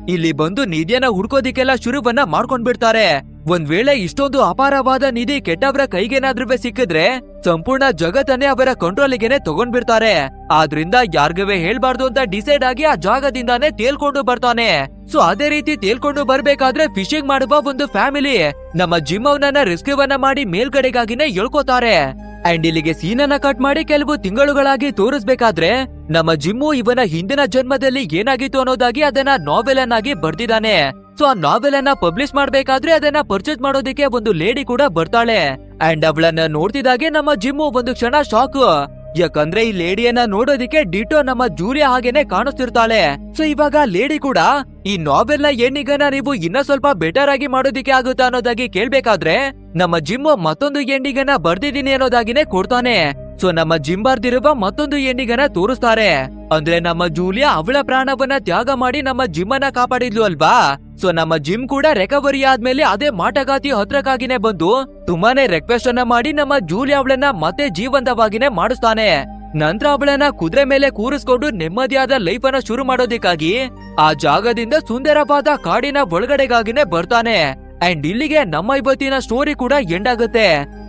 ಇಲ್ಲಿ ಬಂದು ನಿಧಿಯನ್ನ ಹುಡ್ಕೋದಿಕ್ಕೆಲ್ಲ ಶುರುವನ್ನ ಮಾಡ್ಕೊಂಡ್ಬಿಡ್ತಾರೆ. ಒಂದ್ ವೇಳೆ ಇಷ್ಟೊಂದು ಅಪಾರವಾದ ನಿಧಿ ಕೆಟ್ಟವರ ಕೈಗೇನಾದ್ರೂ ಸಿಕ್ಕಿದ್ರೆ ಸಂಪೂರ್ಣ ಜಗತ್ತನ್ನೇ ಅವರ ಕಂಟ್ರೋಲಿಗೆನೆ ತಗೊಂಡ್ಬಿಡ್ತಾರೆ. ಆದ್ರಿಂದ ಯಾರ್ಗವೇ ಹೇಳ್ಬಾರ್ದು ಅಂತ ಡಿಸೈಡ್ ಆಗಿ ಆ ಜಾಗದಿಂದಾನೇ ತೇಲ್ಕೊಂಡು ಬರ್ತಾನೆ. ಸೊ ಅದೇ ರೀತಿ ತೇಲ್ಕೊಂಡು ಬರ್ಬೇಕಾದ್ರೆ ಫಿಶಿಂಗ್ ಮಾಡುವ ಒಂದು ಫ್ಯಾಮಿಲಿ ನಮ್ಮ ಜಿಮ್ ಅವನನ್ನ ರೆಸ್ಕ್ಯೂವನ್ನ ಮಾಡಿ ಮೇಲ್ಗಡೆಗಾಗಿನೇ ಎಳ್ಕೋತಾರೆ. ಅಂಡ್ ಇಲ್ಲಿಗೆ ಸೀನನ್ನ ಕಟ್ ಮಾಡಿ ಕೆಲವು ತಿಂಗಳುಗಳಾಗಿ ತೋರಿಸ್ಬೇಕಾದ್ರೆ ನಮ್ಮ ಜಿಮ್ಮು ಇವನ ಹಿಂದಿನ ಜನ್ಮದಲ್ಲಿ ಏನಾಗಿತ್ತು ಅನ್ನೋದಾಗಿ ಅದನ್ನ ನಾವೆಲ್ ಅನ್ನಾಗಿ ಬರ್ದಿದ್ದಾನೆ. ಸೊ ಆ ನಾವೆಲ್ ಅನ್ನ ಪಬ್ಲಿಷ್ ಮಾಡ್ಬೇಕಾದ್ರೆ ಅದನ್ನ ಪರ್ಚೇಸ್ ಮಾಡೋದಕ್ಕೆ ಒಂದು ಲೇಡಿ ಕೂಡ ಬರ್ತಾಳೆ. ಅಂಡ್ ಅವಳನ್ನ ನೋಡ್ತಿದ್ದಾಗೆ ನಮ್ಮ ಜಿಮ್ಮು ಒಂದು ಕ್ಷಣ ಶಾಕ್. ಯಾಕಂದ್ರೆ ಈ ಲೇಡಿಯನ್ನ ನೋಡೋದಿಕ್ಕೆ ಡಿಟೋ ನಮ್ಮ ಜೂಲಿಯಾ ಹಾಗೇನೆ ಕಾಣಿಸ್ತಿರ್ತಾಳೆ. ಸೊ ಇವಾಗ ಲೇಡಿ ಕೂಡ ಈ ನಾವೆಲ್ ನ ಎಂಡಿಗನ್ನ ನೀವು ಇನ್ನ ಸ್ವಲ್ಪ ಬೆಟರ್ ಆಗಿ ಮಾಡೋದಿಕ್ಕೆ ಆಗುತ್ತಾ ಅನ್ನೋದಾಗಿ ಕೇಳ್ಬೇಕಾದ್ರೆ ನಮ್ಮ ಜಿಮ್ಮು ಮತ್ತೊಂದು ಎಂಡಿಗನ್ನ ಬರ್ದಿದ್ದೀನಿ ಅನ್ನೋದಾಗಿನೇ ಕೊಡ್ತಾನೆ. ಸೊ ನಮ್ಮ ಜಿಮ್ ಬರ್ದಿರುವ ಮತ್ತೊಂದು ಎಂಡಿಗನ್ನ ತೋರಿಸ್ತಾರೆ. ಅಂದ್ರೆ ನಮ್ಮ ಜೂಲಿಯಾ ಅವಳ ಪ್ರಾಣವನ್ನ ತ್ಯಾಗ ಮಾಡಿ ನಮ್ಮ ಜಿಮ್ ಅನ್ನ ಕಾಪಾಡಿದ್ಲು ಅಲ್ವಾ. ಸೊ ನಮ್ಮ ಜಿಮ್ ಕೂಡ ರಿಕವರಿ ಆದ್ಮೇಲೆ ಅದೇ ಮಾಟಗಾತಿ ಹತ್ರಕ್ಕಾಗಿನೇ ಬಂದು ತುಂಬಾನೇ ರಿಕ್ವೆಸ್ಟ್ ಅನ್ನ ಮಾಡಿ ನಮ್ಮ ಜೂಲಿಯಾ ಅವಳನ್ನ ಮತ್ತೆ ಜೀವಂತವಾಗಿನೇ ಮಾಡಿಸ್ತಾನೆ. ನಂತರ ಅವಳನ್ನ ಕುದುರೆ ಮೇಲೆ ಕೂರಿಸ್ಕೊಂಡು ನೆಮ್ಮದಿಯಾದ ಲೈಫ್ ಅನ್ನ ಶುರು ಮಾಡೋದಕ್ಕಾಗಿ ಆ ಜಾಗದಿಂದ ಸುಂದರವಾದ ಕಾಡಿನ ಒಳಗಡೆಗಾಗಿನೇ ಬರ್ತಾನೆ. ಅಂಡ್ ಇಲ್ಲಿಗೆ ನಮ್ಮ ಇವತ್ತಿನ ಸ್ಟೋರಿ ಕೂಡ ಎಂಡ್ ಆಗುತ್ತೆ.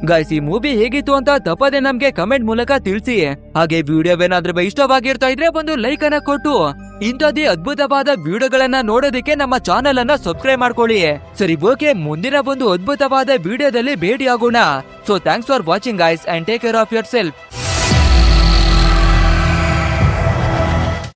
ಗೈಸ್, ಈ ಮೂವಿ ಹೇಗಿತ್ತು ಅಂತ ತಪ್ಪದೆ ನಮ್ಗೆ ಕಮೆಂಟ್ ಮೂಲಕ ತಿಳಿಸಿ. ಹಾಗೆ ವಿಡಿಯೋವೇನಾದ್ರೂ ಇಷ್ಟವಾಗಿರ್ತಾ ಇದ್ರೆ ಒಂದು ಲೈಕ್ ಅನ್ನ ಕೊಟ್ಟು ಇಂಥದೇ ಅದ್ಭುತವಾದ ವಿಡಿಯೋಗಳನ್ನ ನೋಡೋದಕ್ಕೆ ನಮ್ಮ ಚಾನೆಲ್ ಅನ್ನ ಸಬ್ಸ್ಕ್ರೈಬ್ ಮಾಡ್ಕೊಳ್ಳಿ. ಸರಿ, ಓಕೆ, ಮುಂದಿನ ಒಂದು ಅದ್ಭುತವಾದ ವಿಡಿಯೋದಲ್ಲಿ ಭೇಟಿ ಆಗೋಣ. So thanks for watching guys and take care of your self.